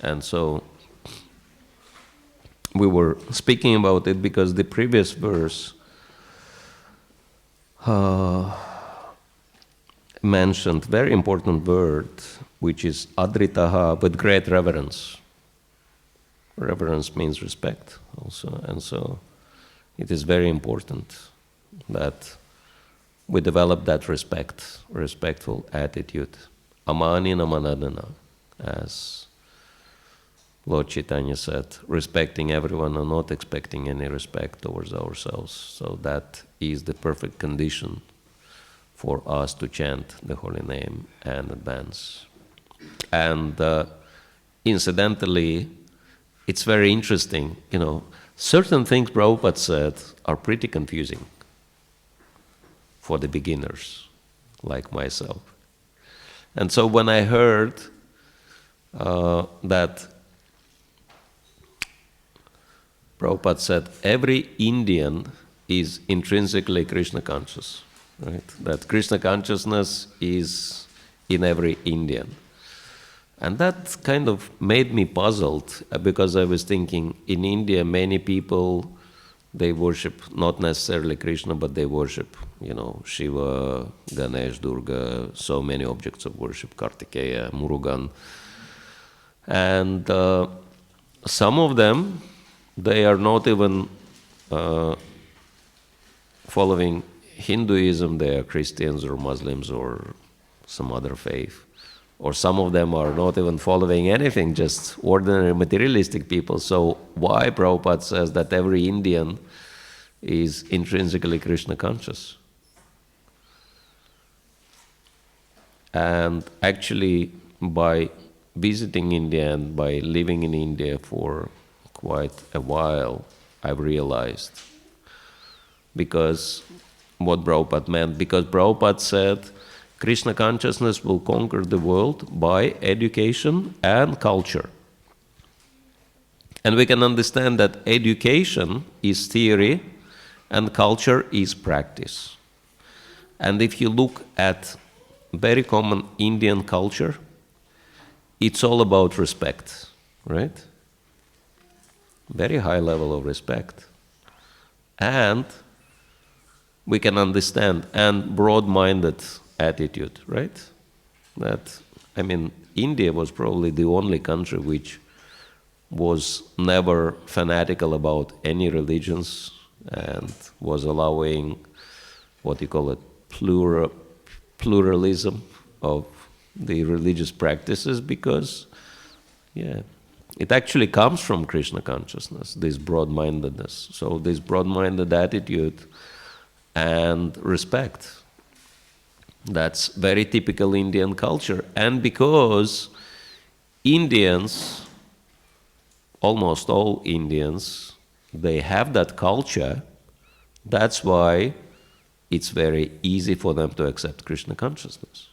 And so we were speaking about it because the previous verse mentioned very important word, which is adritaha, with great reverence. Reverence means respect also, and so it is very important that we develop that respectful attitude. Amani namanadana, as Lord Chaitanya said, respecting everyone and not expecting any respect towards ourselves. So that is the perfect condition for us to chant the holy name and advance. And incidentally, it's very interesting, certain things Prabhupada said are pretty confusing for the beginners, like myself. And so when I heard that Prabhupada said every Indian is intrinsically Krishna conscious, right? That Krishna consciousness is in every Indian. And that kind of made me puzzled because I was thinking in India many people, they worship not necessarily Krishna, but they worship, Shiva, Ganesh, Durga, so many objects of worship, Kartikeya, Murugan. And some of them, they are not even following Hinduism, they are Christians or Muslims or some other faith. Or some of them are not even following anything, just ordinary materialistic people. So why Prabhupada says that every Indian is intrinsically Krishna conscious? And actually, by visiting India and by living in India for quite a while, I've realized. Because what Prabhupada meant, because Prabhupada said, Krishna consciousness will conquer the world by education and culture. And we can understand that education is theory and culture is practice. And if you look at very common Indian culture, it's all about respect, right? Very high level of respect. And we can understand, and broad-minded attitude, right? That, India was probably the only country which was never fanatical about any religions and was allowing what you call it, pluralism of the religious practices, because, it actually comes from Krishna consciousness, this broad-mindedness. So this broad-minded attitude and respect, that's very typical Indian culture. And because Indians, almost all Indians, they have that culture, that's why it's very easy for them to accept Krishna consciousness.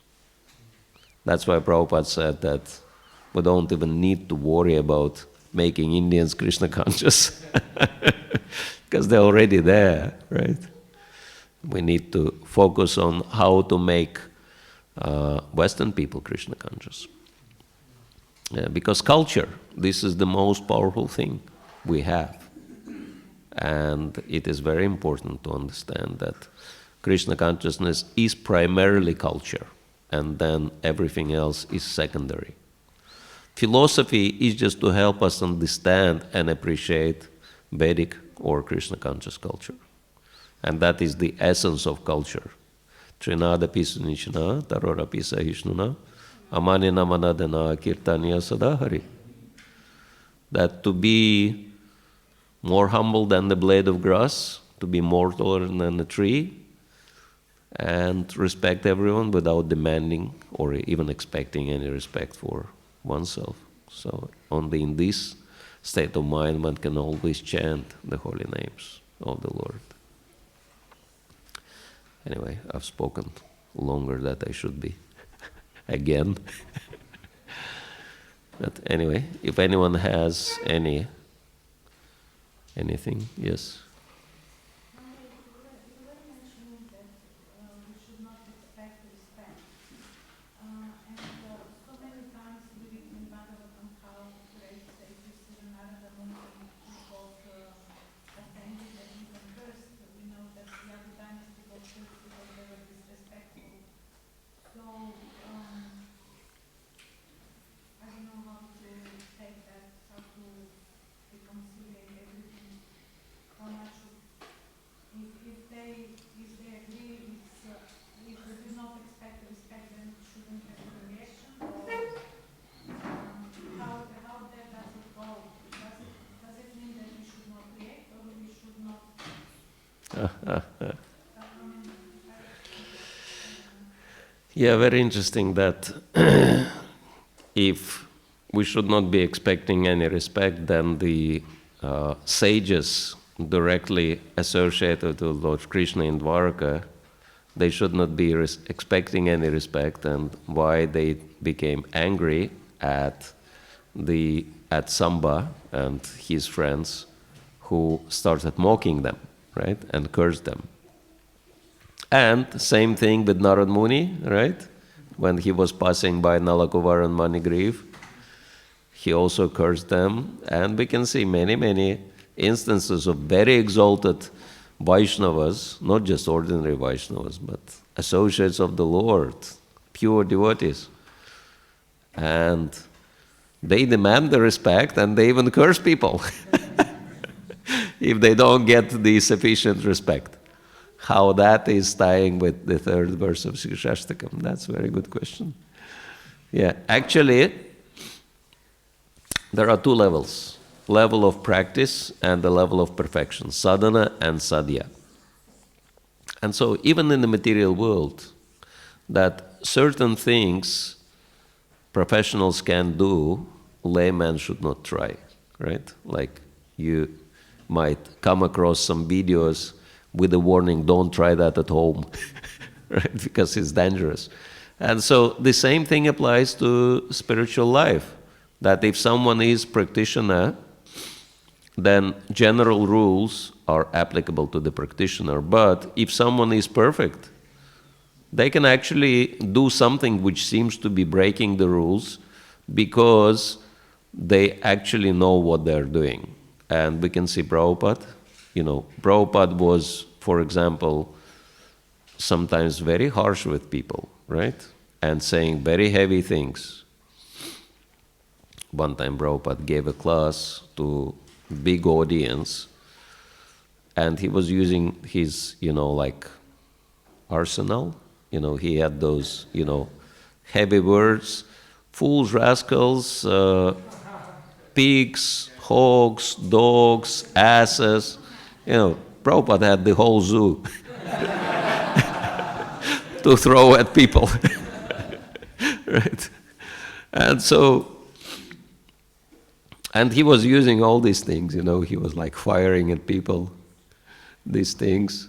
That's why Prabhupada said that we don't even need to worry about making Indians Krishna conscious, because they're already there, right? We need to focus on how to make Western people Krishna conscious. Because culture, this is the most powerful thing we have. And it is very important to understand that Krishna consciousness is primarily culture, and then everything else is secondary. Philosophy is just to help us understand and appreciate Vedic or Krishna conscious culture. And that is the essence of culture. Trinada pisunichana, tarora pisahishnuna, amanina manadana kirtanya sada Hare. That to be more humble than the blade of grass, to be more tolerant than a tree, and respect everyone without demanding or even expecting any respect for oneself. So only in this state of mind one can always chant the holy names of the Lord. Anyway, I've spoken longer than I should be again. But anyway, if anyone has anything, yes. Yeah, very interesting that if we should not be expecting any respect, then the sages directly associated with Lord Krishna in Dwarka, they should not be expecting any respect, and why they became angry at Samba and his friends who started mocking them, right, and cursed them. And same thing with Narad Muni, right? When he was passing by Nalakuvar and Manigriv, he also cursed them. And we can see many, many instances of very exalted Vaishnavas, not just ordinary Vaishnavas, but associates of the Lord, pure devotees. And They demand the respect and they even curse people if they don't get the sufficient respect. How that is tying with the third verse of Shikshashtakam? That's a very good question. Yeah, actually, there are two levels. Level of practice and the level of perfection, sadhana and sadhya. And so even in the material world, that certain things professionals can do, laymen should not try, right? Like you might come across some videos with the warning, don't try that at home, right? Because it's dangerous. And so the same thing applies to spiritual life, that if someone is practitioner, then general rules are applicable to the practitioner. But if someone is perfect, they can actually do something which seems to be breaking the rules because they actually know what they're doing. And we can see Prabhupada. Prabhupada was, for example, sometimes very harsh with people, right? And saying very heavy things. One time Prabhupada gave a class to big audience, and he was using his, arsenal. He had those, heavy words, fools, rascals, pigs, hogs, dogs, asses. Prabhupada had the whole zoo to throw at people. Right? And he was using all these things, he was like firing at people, these things.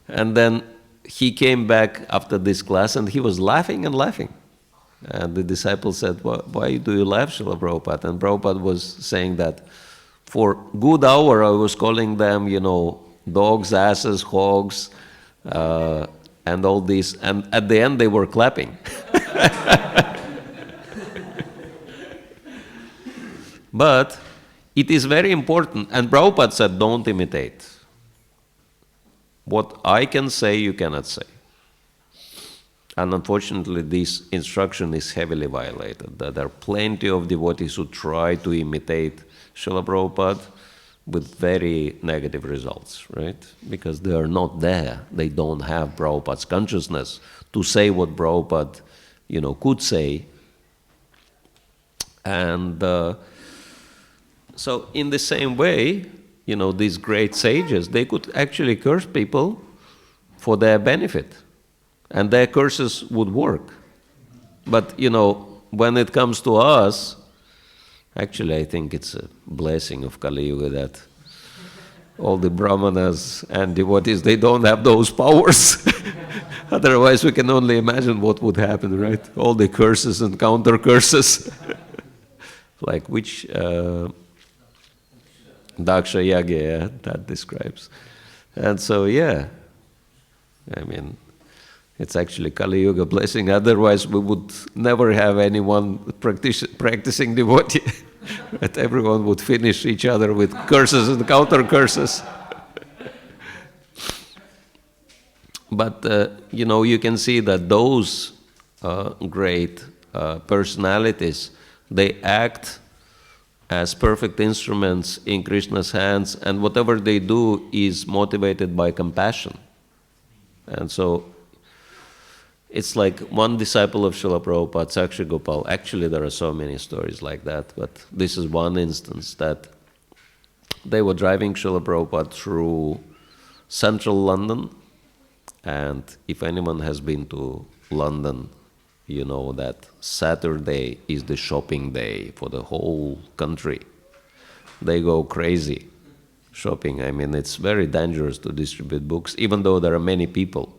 And then he came back after this class and he was laughing and laughing. And the disciple said, why do you laugh, Srila Prabhupada? And Prabhupada was saying that for good hour I was calling them, dogs, asses, hogs, and all this. And at the end they were clapping. But it is very important, and Prabhupada said, don't imitate. What I can say, you cannot say. And unfortunately, this instruction is heavily violated. There are plenty of devotees who try to imitate Srila Prabhupada with very negative results, right? Because they are not there. They don't have Prabhupada's consciousness to say what Prabhupada, could say. And so in the same way, these great sages, they could actually curse people for their benefit. And their curses would work. But, when it comes to us, actually I think it's a blessing of Kali Yuga that all the brahmanas and devotees, they don't have those powers. Otherwise we can only imagine what would happen, right? All the curses and counter curses. Like which Daksha Yagya that describes. And so, it's actually Kali Yuga blessing. Otherwise, we would never have anyone practicing devotee. But everyone would finish each other with curses and counter curses. But you can see that those great personalities, they act as perfect instruments in Krishna's hands, and whatever they do is motivated by compassion. And so it's like one disciple of Srila Prabhupada, Sakshi Gopal. Actually, there are so many stories like that, but this is one instance that they were driving Srila Prabhupada through central London, and if anyone has been to London, you know that Saturday is the shopping day for the whole country. They go crazy shopping. It's very dangerous to distribute books, even though there are many people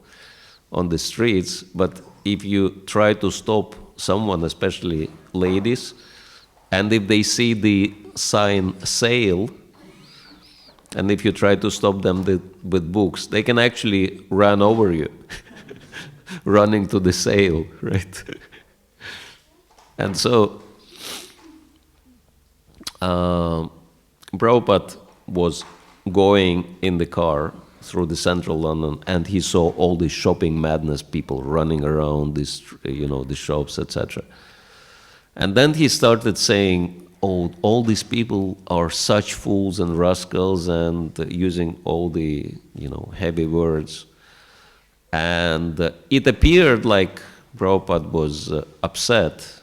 on the streets. But if you try to stop someone, especially ladies, and if they see the sign sale, and if you try to stop them with books, they can actually run over you, running to the sale, right? And so Prabhupada was going in the car through the central London, and he saw all these shopping madness people running around this, the shops, etc. And then he started saying, oh, all these people are such fools and rascals, and using all the, heavy words. And it appeared like Prabhupada was upset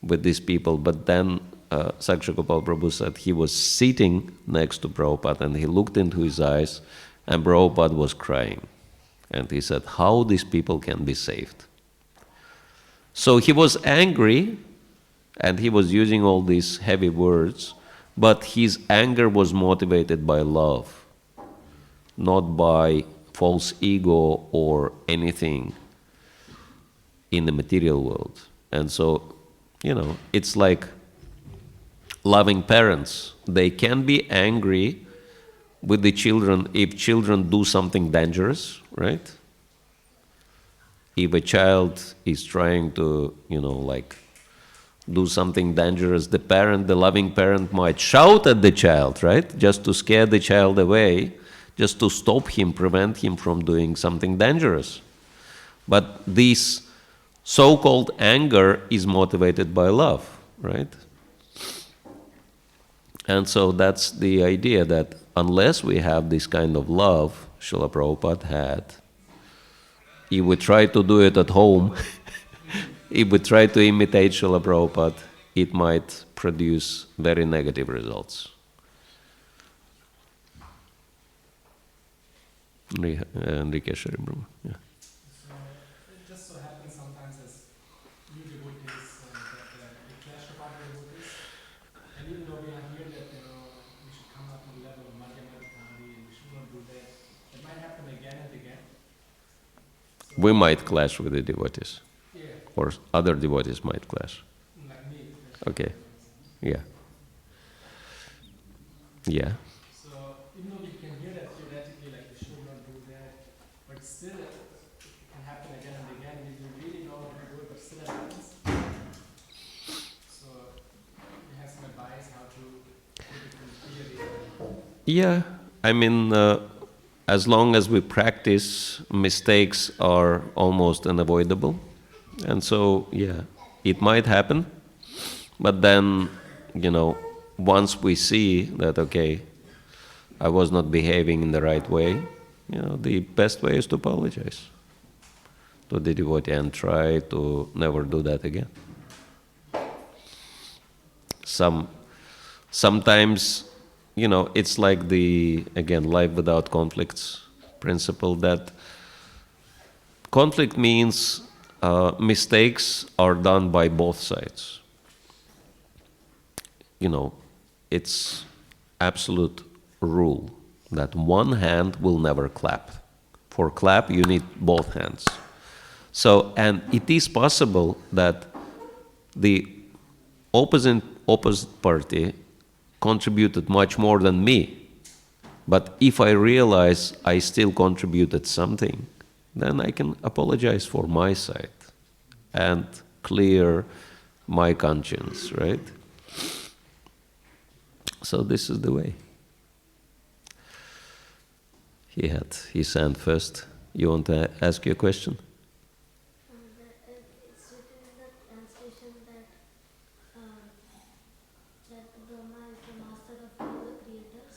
with these people, but then Saksha Gopal Prabhu said he was sitting next to Prabhupada and he looked into his eyes and Prabhupada was crying. And he said, how these people can be saved? So he was angry and he was using all these heavy words, but his anger was motivated by love, not by false ego or anything in the material world. And so, it's like loving parents. They can be angry with the children if children do something dangerous, right? If a child is trying to, do something dangerous, the loving parent might shout at the child, right? Just to scare the child away, just to stop him, prevent him from doing something dangerous. But this so-called anger is motivated by love, right? And so that's the idea, that unless we have this kind of love Srila Prabhupada had, if we try to do it at home, if we try to imitate Srila Prabhupada, it might produce very negative results. Rikeshwari Brahma. Yeah. So it just so happens sometimes as new devotees that we clash with other devotees, and even though we are here that we should come up to the level of Madhyamadhikari and we should not do that, it might happen again and again. So We might clash with the devotees, yeah, or other devotees might clash. like me. Okay. Yeah. Yeah. So even though we can hear that theoretically, like we should not do that, but still it can happen again and again. We really know how to do it, but still it happens. So we have some advice how to put it clearly. Yeah, I mean, as long as we practice, mistakes are almost unavoidable. And so, yeah, it might happen. But then, once we see that, okay, I was not behaving in the right way, the best way is to apologize to the devotee and try to never do that again. Sometimes, it's like the, again, life without conflicts principle, that conflict means mistakes are done by both sides. It's absolute rule that one hand will never clap. For clap, you need both hands. So, and it is possible that the opposite party contributed much more than me. But if I realize I still contributed something, then I can apologize for my side and clear my conscience, right? So this is the way. He had his hand first. You want to ask your question? It's written in the translation that Brahma is the master of all the creators.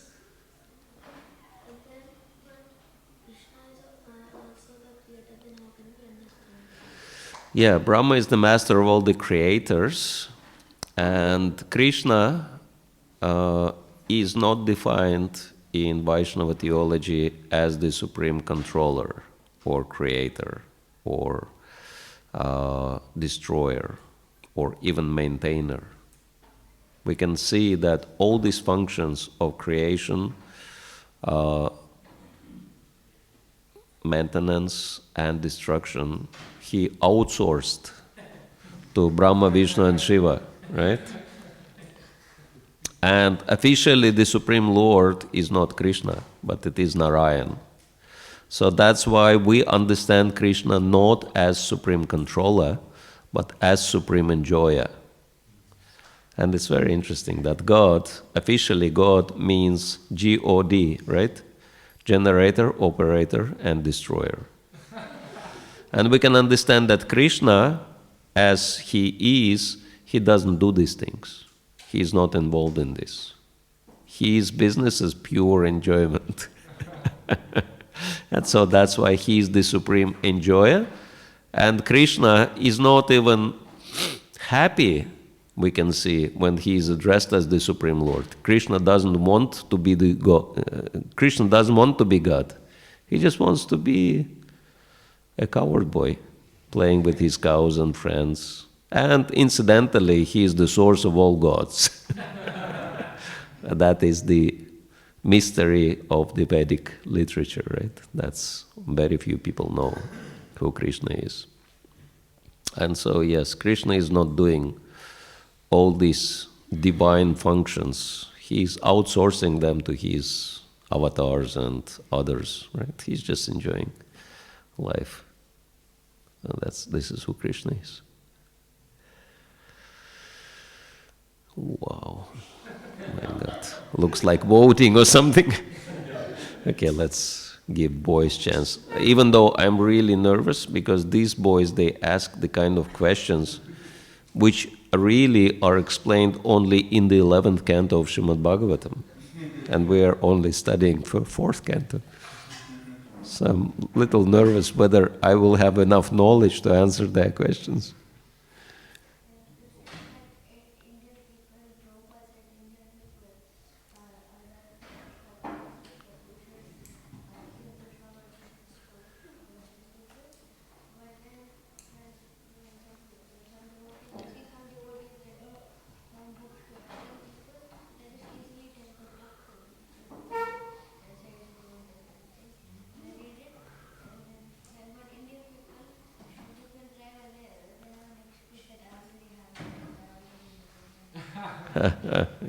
And then, but Krishna is also the creator, then how can we understand? Yeah, Brahma is the master of all the creators, and Krishna is not defined in Vaishnava theology as the supreme controller or creator or destroyer or even maintainer. We can see that all these functions of creation, maintenance and destruction, he outsourced to Brahma, Vishnu and Shiva, right? And officially the Supreme Lord is not Krishna, but it is Narayan. So that's why we understand Krishna not as Supreme Controller, but as Supreme Enjoyer. And it's very interesting that God, officially God means G-O-D, right? Generator, operator, and destroyer. And we can understand that Krishna, as he he doesn't do these things. He is not involved in this. His business is pure enjoyment. And so that's why he is the supreme enjoyer. And Krishna is not even happy, we can see, when he is addressed as the Supreme Lord. Krishna doesn't want to be the God. Krishna doesn't want to be God. He just wants to be a coward boy, playing with his cows and friends. And incidentally, he is the source of all gods. That is the mystery of the Vedic literature, right? That's very few people know who Krishna is. And so, yes, Krishna is not doing all these divine functions. He's outsourcing them to his avatars and others, right? He's just enjoying life. And this is who Krishna is. Wow. My God. Looks like voting or something. Okay, let's give boys chance. Even though I'm really nervous because these boys, they ask the kind of questions which really are explained only in the 11th canto of Śrīmad Bhāgavatam. And we are only studying for 4th canto. So I'm a little nervous whether I will have enough knowledge to answer their questions.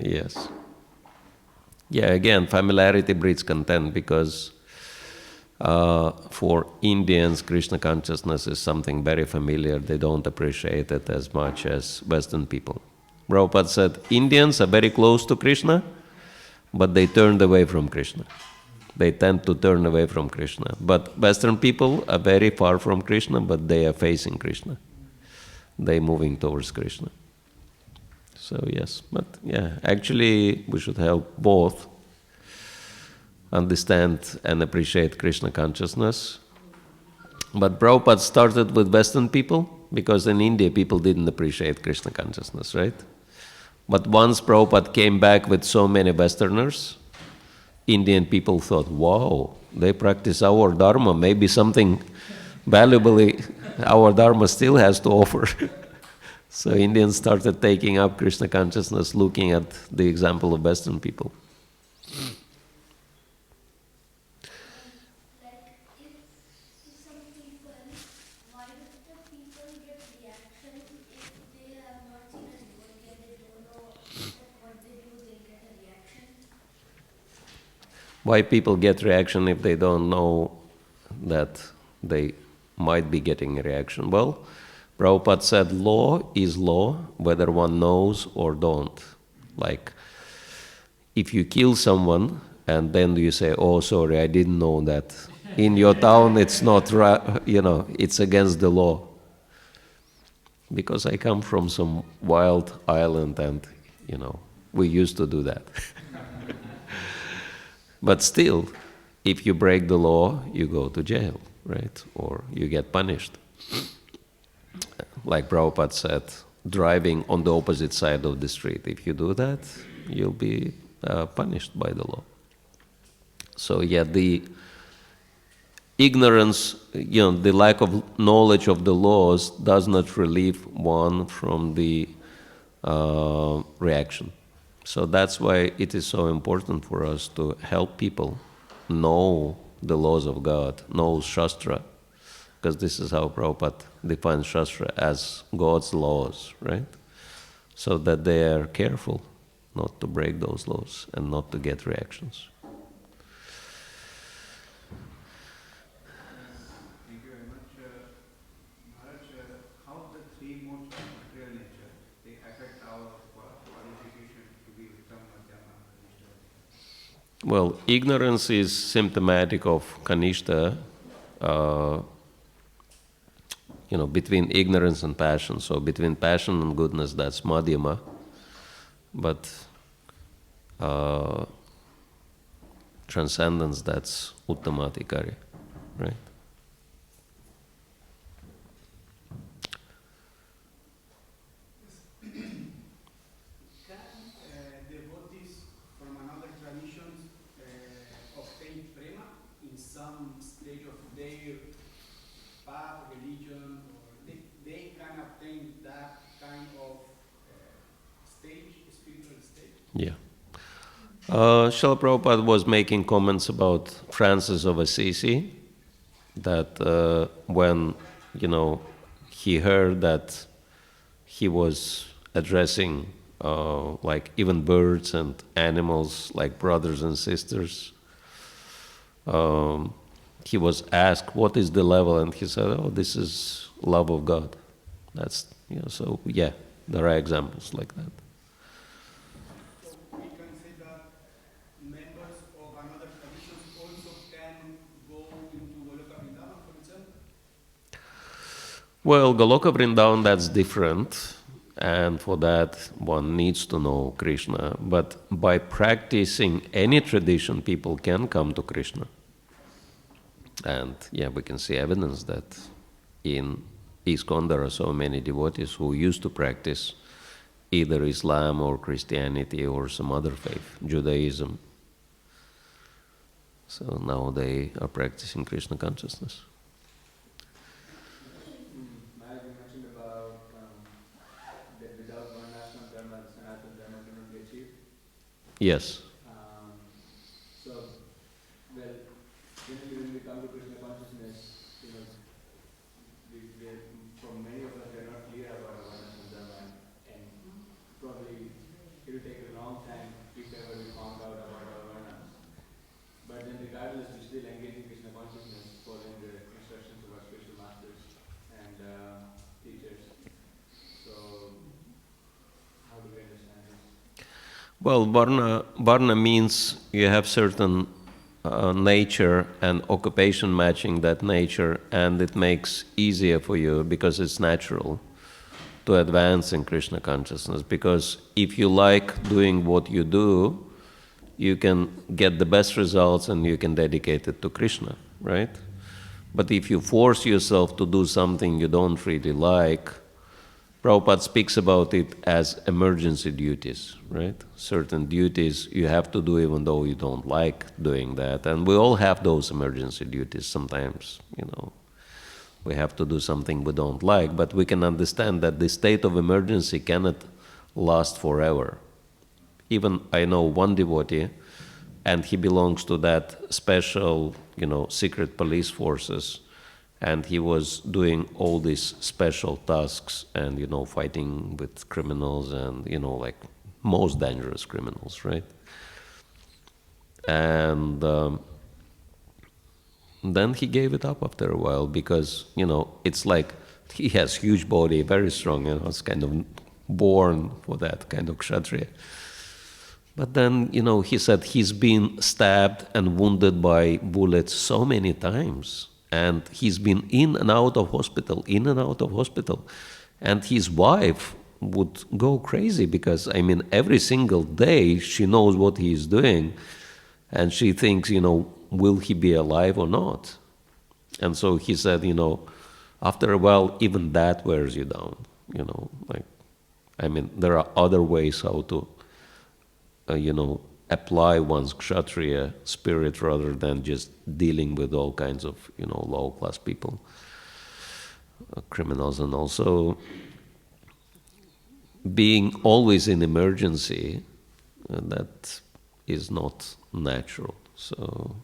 Yes. Yeah, again, familiarity breeds content because for Indians, Krishna consciousness is something very familiar. They don't appreciate it as much as Western people. Prabhupada said, Indians are very close to Krishna, but they turned away from Krishna. They tend to turn away from Krishna. But Western people are very far from Krishna, but they are facing Krishna. They're moving towards Krishna. So yes, but yeah, actually we should help both understand and appreciate Krishna consciousness. But Prabhupada started with Western people because in India people didn't appreciate Krishna consciousness, right? But once Prabhupada came back with so many Westerners, Indian people thought, wow, they practice our Dharma, maybe something valuably our Dharma still has to offer. So Indians started taking up Krishna consciousness, looking at the example of Western people. Like, if some people, why do the people get reaction if they have not seen a devotee and they don't know that what they do, they get a reaction? Why people get reaction if they don't know that they might be getting a reaction? Well, Prabhupada said law is law, whether one knows or don't. Like, if you kill someone and then you say, oh, sorry, I didn't know that. In your town, it's not right, it's against the law. Because I come from some wild island and, we used to do that. But still, if you break the law, you go to jail, right? Or you get punished. Like Prabhupada said, driving on the opposite side of the street. If you do that, you'll be punished by the law. So yeah, the ignorance, the lack of knowledge of the laws does not relieve one from the reaction. So that's why it is so important for us to help people know the laws of God, know Shastra, because this is how Prabhupada defines Shastra, as God's laws, right? So that they are careful not to break those laws and not to get reactions. Thank you very much. Maharaj, how the three modes of material nature, they affect our qualification to be Uttam, Madhyama, Kanishta? Well, ignorance is symptomatic of Kanishta between ignorance and passion. So between passion and goodness, that's madhyama, but transcendence, that's uttama-adhikari, right? Devotees from another traditions obtain prema in some stage of their path, religion, or they can obtain that kind of stage, spiritual state? Yeah. Srila Prabhupada was making comments about Francis of Assisi, that when, he heard that he was addressing like even birds and animals like brothers and sisters, he was asked, what is the level? And he said, oh, this is love of God. That's, so yeah, there are examples like that. So we can say that members of another tradition also can go into Goloka Vrindavan, for example? Well, Goloka Vrindavan, that's different, and for that one needs to know Krishna. But by practicing any tradition, people can come to Krishna. And yeah, we can see evidence that in ISKCON there are so many devotees who used to practice either Islam or Christianity or some other faith, Judaism. So now they are practicing Krishna consciousness. Maharaj, you mentioned about that without Varnashram Dharma, Sanatana Dharma cannot be achieved. Yes. So, well, generally when we come to Krishna consciousness, for many of us, we are not clear about our Varnashram Dharma, and probably it will take a long time if ever we found out about our Varnas. But then regardless, we still engage in Krishna consciousness, following the instructions of our spiritual masters and teachers. So, how do we understand this? Well, varna means you have certain nature and occupation matching that nature, and it makes easier for you because it's natural to advance in Krishna consciousness. Because if you like doing what you do, you can get the best results and you can dedicate it to Krishna, right? But if you force yourself to do something you don't really like, Prabhupada speaks about it as emergency duties, right? Certain duties you have to do even though you don't like doing that. And we all have those emergency duties sometimes, We have to do something we don't like, but we can understand that the state of emergency cannot last forever. Even I know one devotee, and he belongs to that special, secret police forces, and he was doing all these special tasks and, fighting with criminals and, like most dangerous criminals, right? And then he gave it up after a while because, it's like he has huge body, very strong, it's kind of born for that kind of kshatriya. But then, he said he's been stabbed and wounded by bullets so many times. And he's been in and out of hospital. And his wife would go crazy because, every single day she knows what he is doing. And she thinks, will he be alive or not? And so he said, after a while, even that wears you down. There are other ways how to, apply one's kshatriya spirit rather than just dealing with all kinds of, low-class people, criminals, and also being always in emergency, that is not natural. So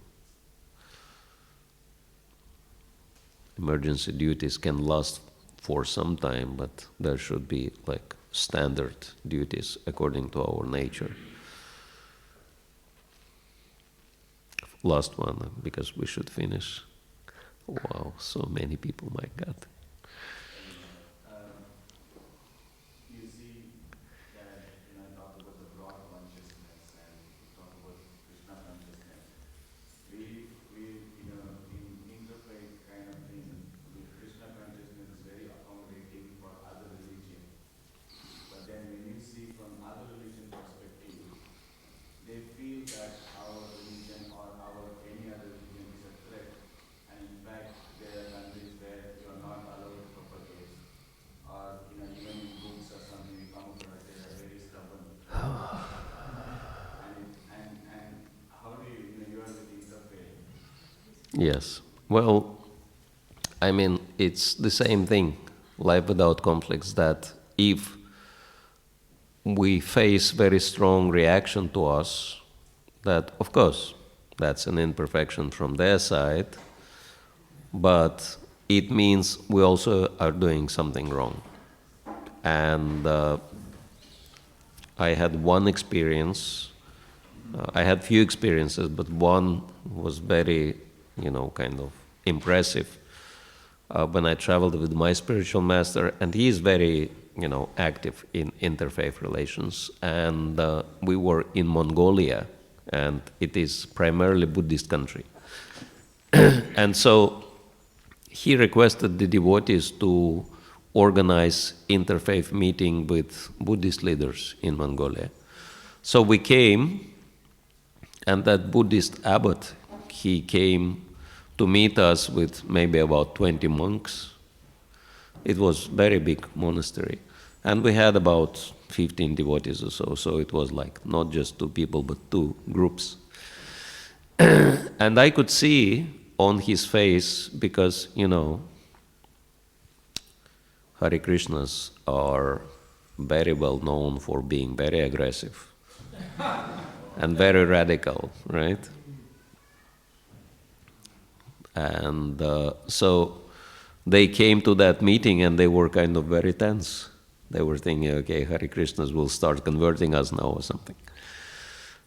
emergency duties can last for some time, but there should be like standard duties according to our nature. Last one, because we should finish. Wow, so many people, my God. You see that talk about the broad consciousness and talk about Krishna consciousness. We in interfaith kind of thing, the Krishna consciousness is very Yes. Well, I mean, it's the same thing, life without conflicts, that if we face very strong reaction to us, that, of course, that's an imperfection from their side, but it means we also are doing something wrong. And I had one experience, I had few experiences, but one was very, kind of impressive. When I traveled with my spiritual master, and he is very, active in interfaith relations, and we were in Mongolia, and it is primarily Buddhist country. And so he requested the devotees to organize interfaith meeting with Buddhist leaders in Mongolia. So we came, and that Buddhist abbot, he came to meet us with maybe about 20 monks. It was very big monastery. And we had about 15 devotees or so it was like not just two people, but two groups. And I could see on his face, because, Hare Krishnas are very well known for being very aggressive and very radical, right? And so they came to that meeting and they were kind of very tense. They were thinking, okay, Hare Krishnas will start converting us now or something.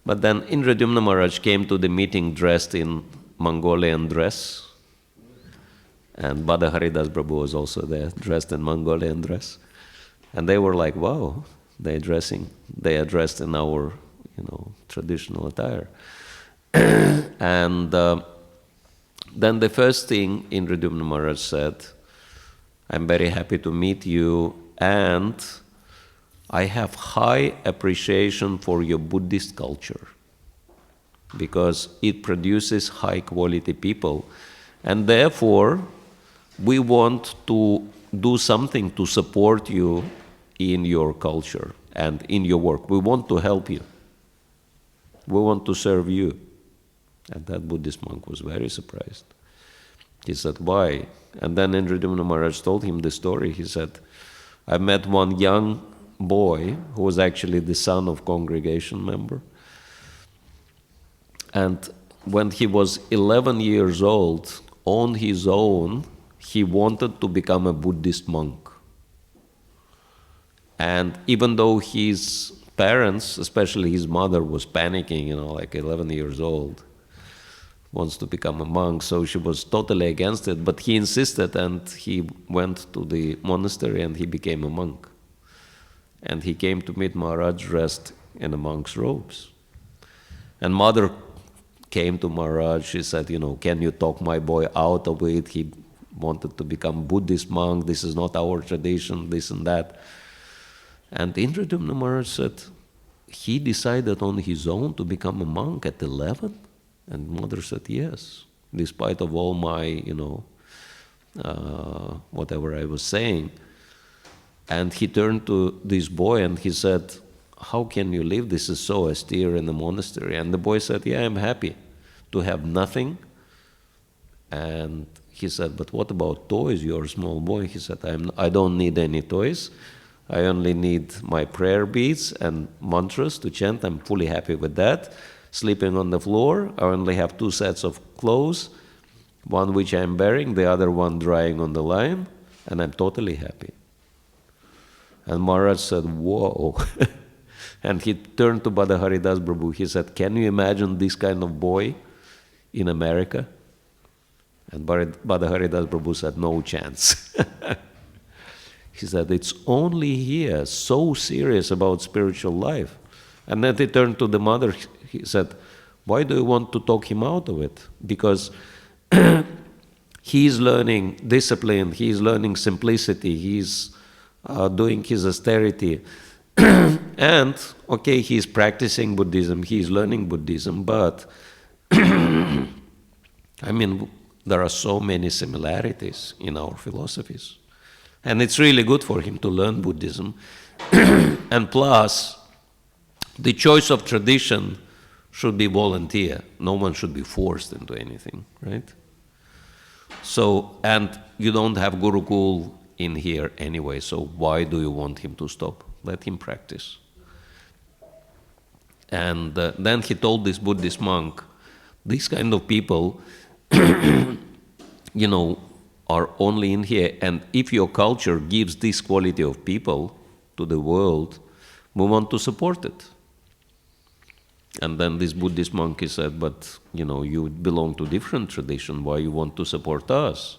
But then Indradyumna Maharaj came to the meeting dressed in Mongolian dress. And Bhada Haridas Prabhu was also there, dressed in Mongolian dress. And they were like, wow, they are dressed in our, traditional attire. And then the first thing Indradyumna Maharaj said, I'm very happy to meet you, and I have high appreciation for your Buddhist culture, because it produces high quality people, and therefore we want to do something to support you in your culture and in your work. We want to help you. We want to serve you. And that Buddhist monk was very surprised. He said, why? And then Indradyumna Maharaj told him the story. He said, I met one young boy who was actually the son of congregation member. And when he was 11 years old, on his own, he wanted to become a Buddhist monk. And even though his parents, especially his mother, was panicking, like 11 years old, wants to become a monk, so she was totally against it, but he insisted, and he went to the monastery and he became a monk. And he came to meet Maharaj dressed in a monk's robes. And mother came to Maharaj, she said, can you talk my boy out of it? He wanted to become Buddhist monk, this is not our tradition, this and that. And Indradyumna Maharaj said, he decided on his own to become a monk at 11? And mother said, yes, despite of all my, whatever I was saying. And he turned to this boy and he said, how can you live? This is so austere in the monastery. And the boy said, yeah, I'm happy to have nothing. And he said, but what about toys? You're a small boy. He said, I don't need any toys. I only need my prayer beads and mantras to chant. I'm fully happy with that. Sleeping on the floor, I only have 2 sets of clothes, one which I'm wearing, the other one drying on the line, and I'm totally happy. And Maharaj said, whoa. And he turned to Bhada Haridas Prabhu. He said, can you imagine this kind of boy in America? And Bhada Haridas Prabhu said, no chance. He said, it's only here, so serious about spiritual life. And then he turned to the mother. He said, why do you want to talk him out of it? Because he's learning discipline, he's learning simplicity, he's doing his austerity. And, okay, he's practicing Buddhism, he's learning Buddhism, but, I mean, there are so many similarities in our philosophies. And it's really good for him to learn Buddhism. And plus, the choice of tradition should be volunteer. No one should be forced into anything, right? So, and you don't have Gurukul in here anyway, so why do you want him to stop? Let him practice. And then he told this Buddhist monk, these kind of people, are only in here, and if your culture gives this quality of people to the world, we want to support it. And then this Buddhist monk said, but you belong to different tradition, why you want to support us?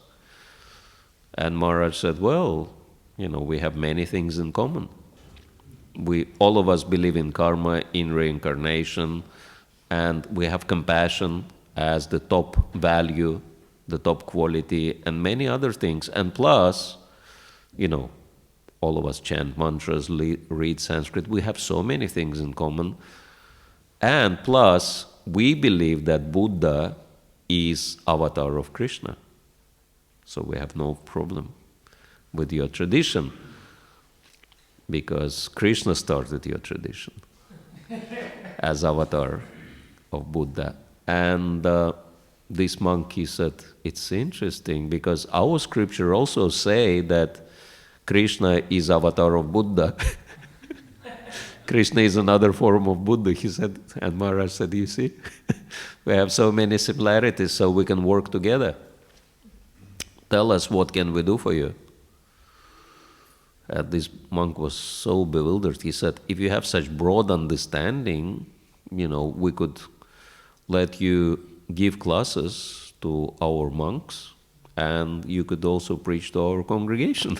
And Maharaj said, well, we have many things in common. All of us believe in karma, in reincarnation, and we have compassion as the top value, the top quality, and many other things. And plus, all of us chant mantras, read Sanskrit. We have so many things in common. And plus, we believe that Buddha is avatar of Krishna. So we have no problem with your tradition, because Krishna started your tradition as avatar of Buddha. And this monkey said, it's interesting, because our scripture also say that Krishna is avatar of Buddha. Krishna is another form of Buddha, he said. And Maharaj said, you see, we have so many similarities, so we can work together. Tell us, what can we do for you? This monk was so bewildered. He said, if you have such broad understanding, we could let you give classes to our monks, and you could also preach to our congregation.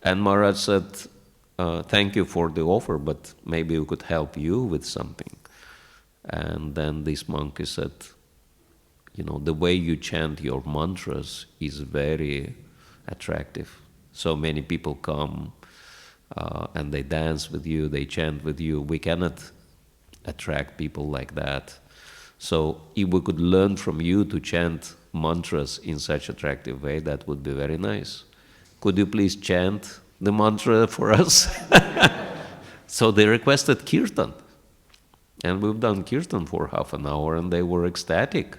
And Maharaj said, thank you for the offer, but maybe we could help you with something. And then this monk said, the way you chant your mantras is very attractive. So many people come and they dance with you, they chant with you. We cannot attract people like that. So if we could learn from you to chant mantras in such attractive way, that would be very nice. Could you please chant the mantra for us? So they requested kirtan. And we've done kirtan for half an hour, and they were ecstatic.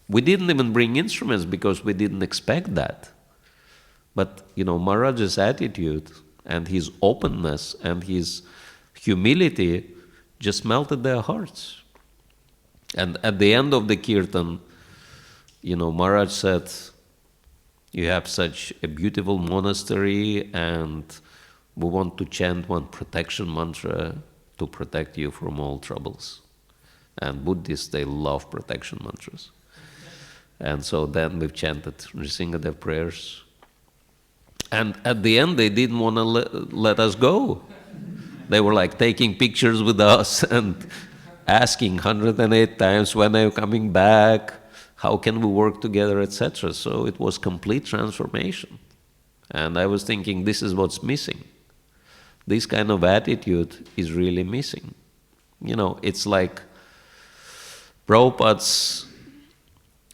We didn't even bring instruments because we didn't expect that. But, Maharaj's attitude and his openness and his humility just melted their hearts. And at the end of the kirtan, Maharaj said, you have such a beautiful monastery, and we want to chant one protection mantra to protect you from all troubles. And Buddhists, they love protection mantras. And so then we've chanted Nrsingadev prayers. And at the end, they didn't want to let us go. They were like taking pictures with us and asking 108 times, when are you coming back? How can we work together, etc. So it was complete transformation. And I was thinking, this is what's missing. This kind of attitude is really missing. It's like Prabhupada's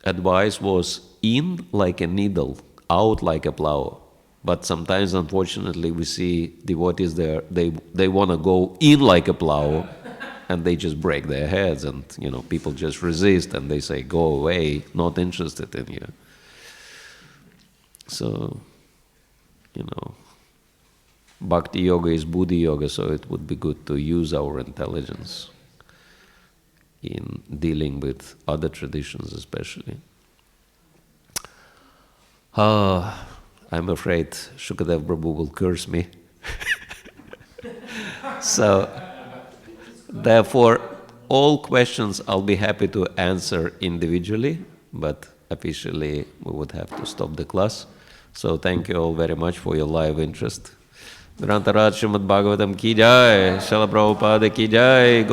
advice was in like a needle, out like a plow. But sometimes, unfortunately, we see devotees there, they want to go in like a plow, and they just break their heads, and people just resist, and they say, go away, not interested in you. So, Bhakti Yoga is Buddhi Yoga, so it would be good to use our intelligence in dealing with other traditions especially. I'm afraid Shukadev Prabhu will curse me. So, therefore, all questions I'll be happy to answer individually, but officially we would have to stop the class. So thank you all very much for your live interest. Grantharaj Śrīmad Bhāgavatam ki jai, Śrīla Prabhupada ki jai.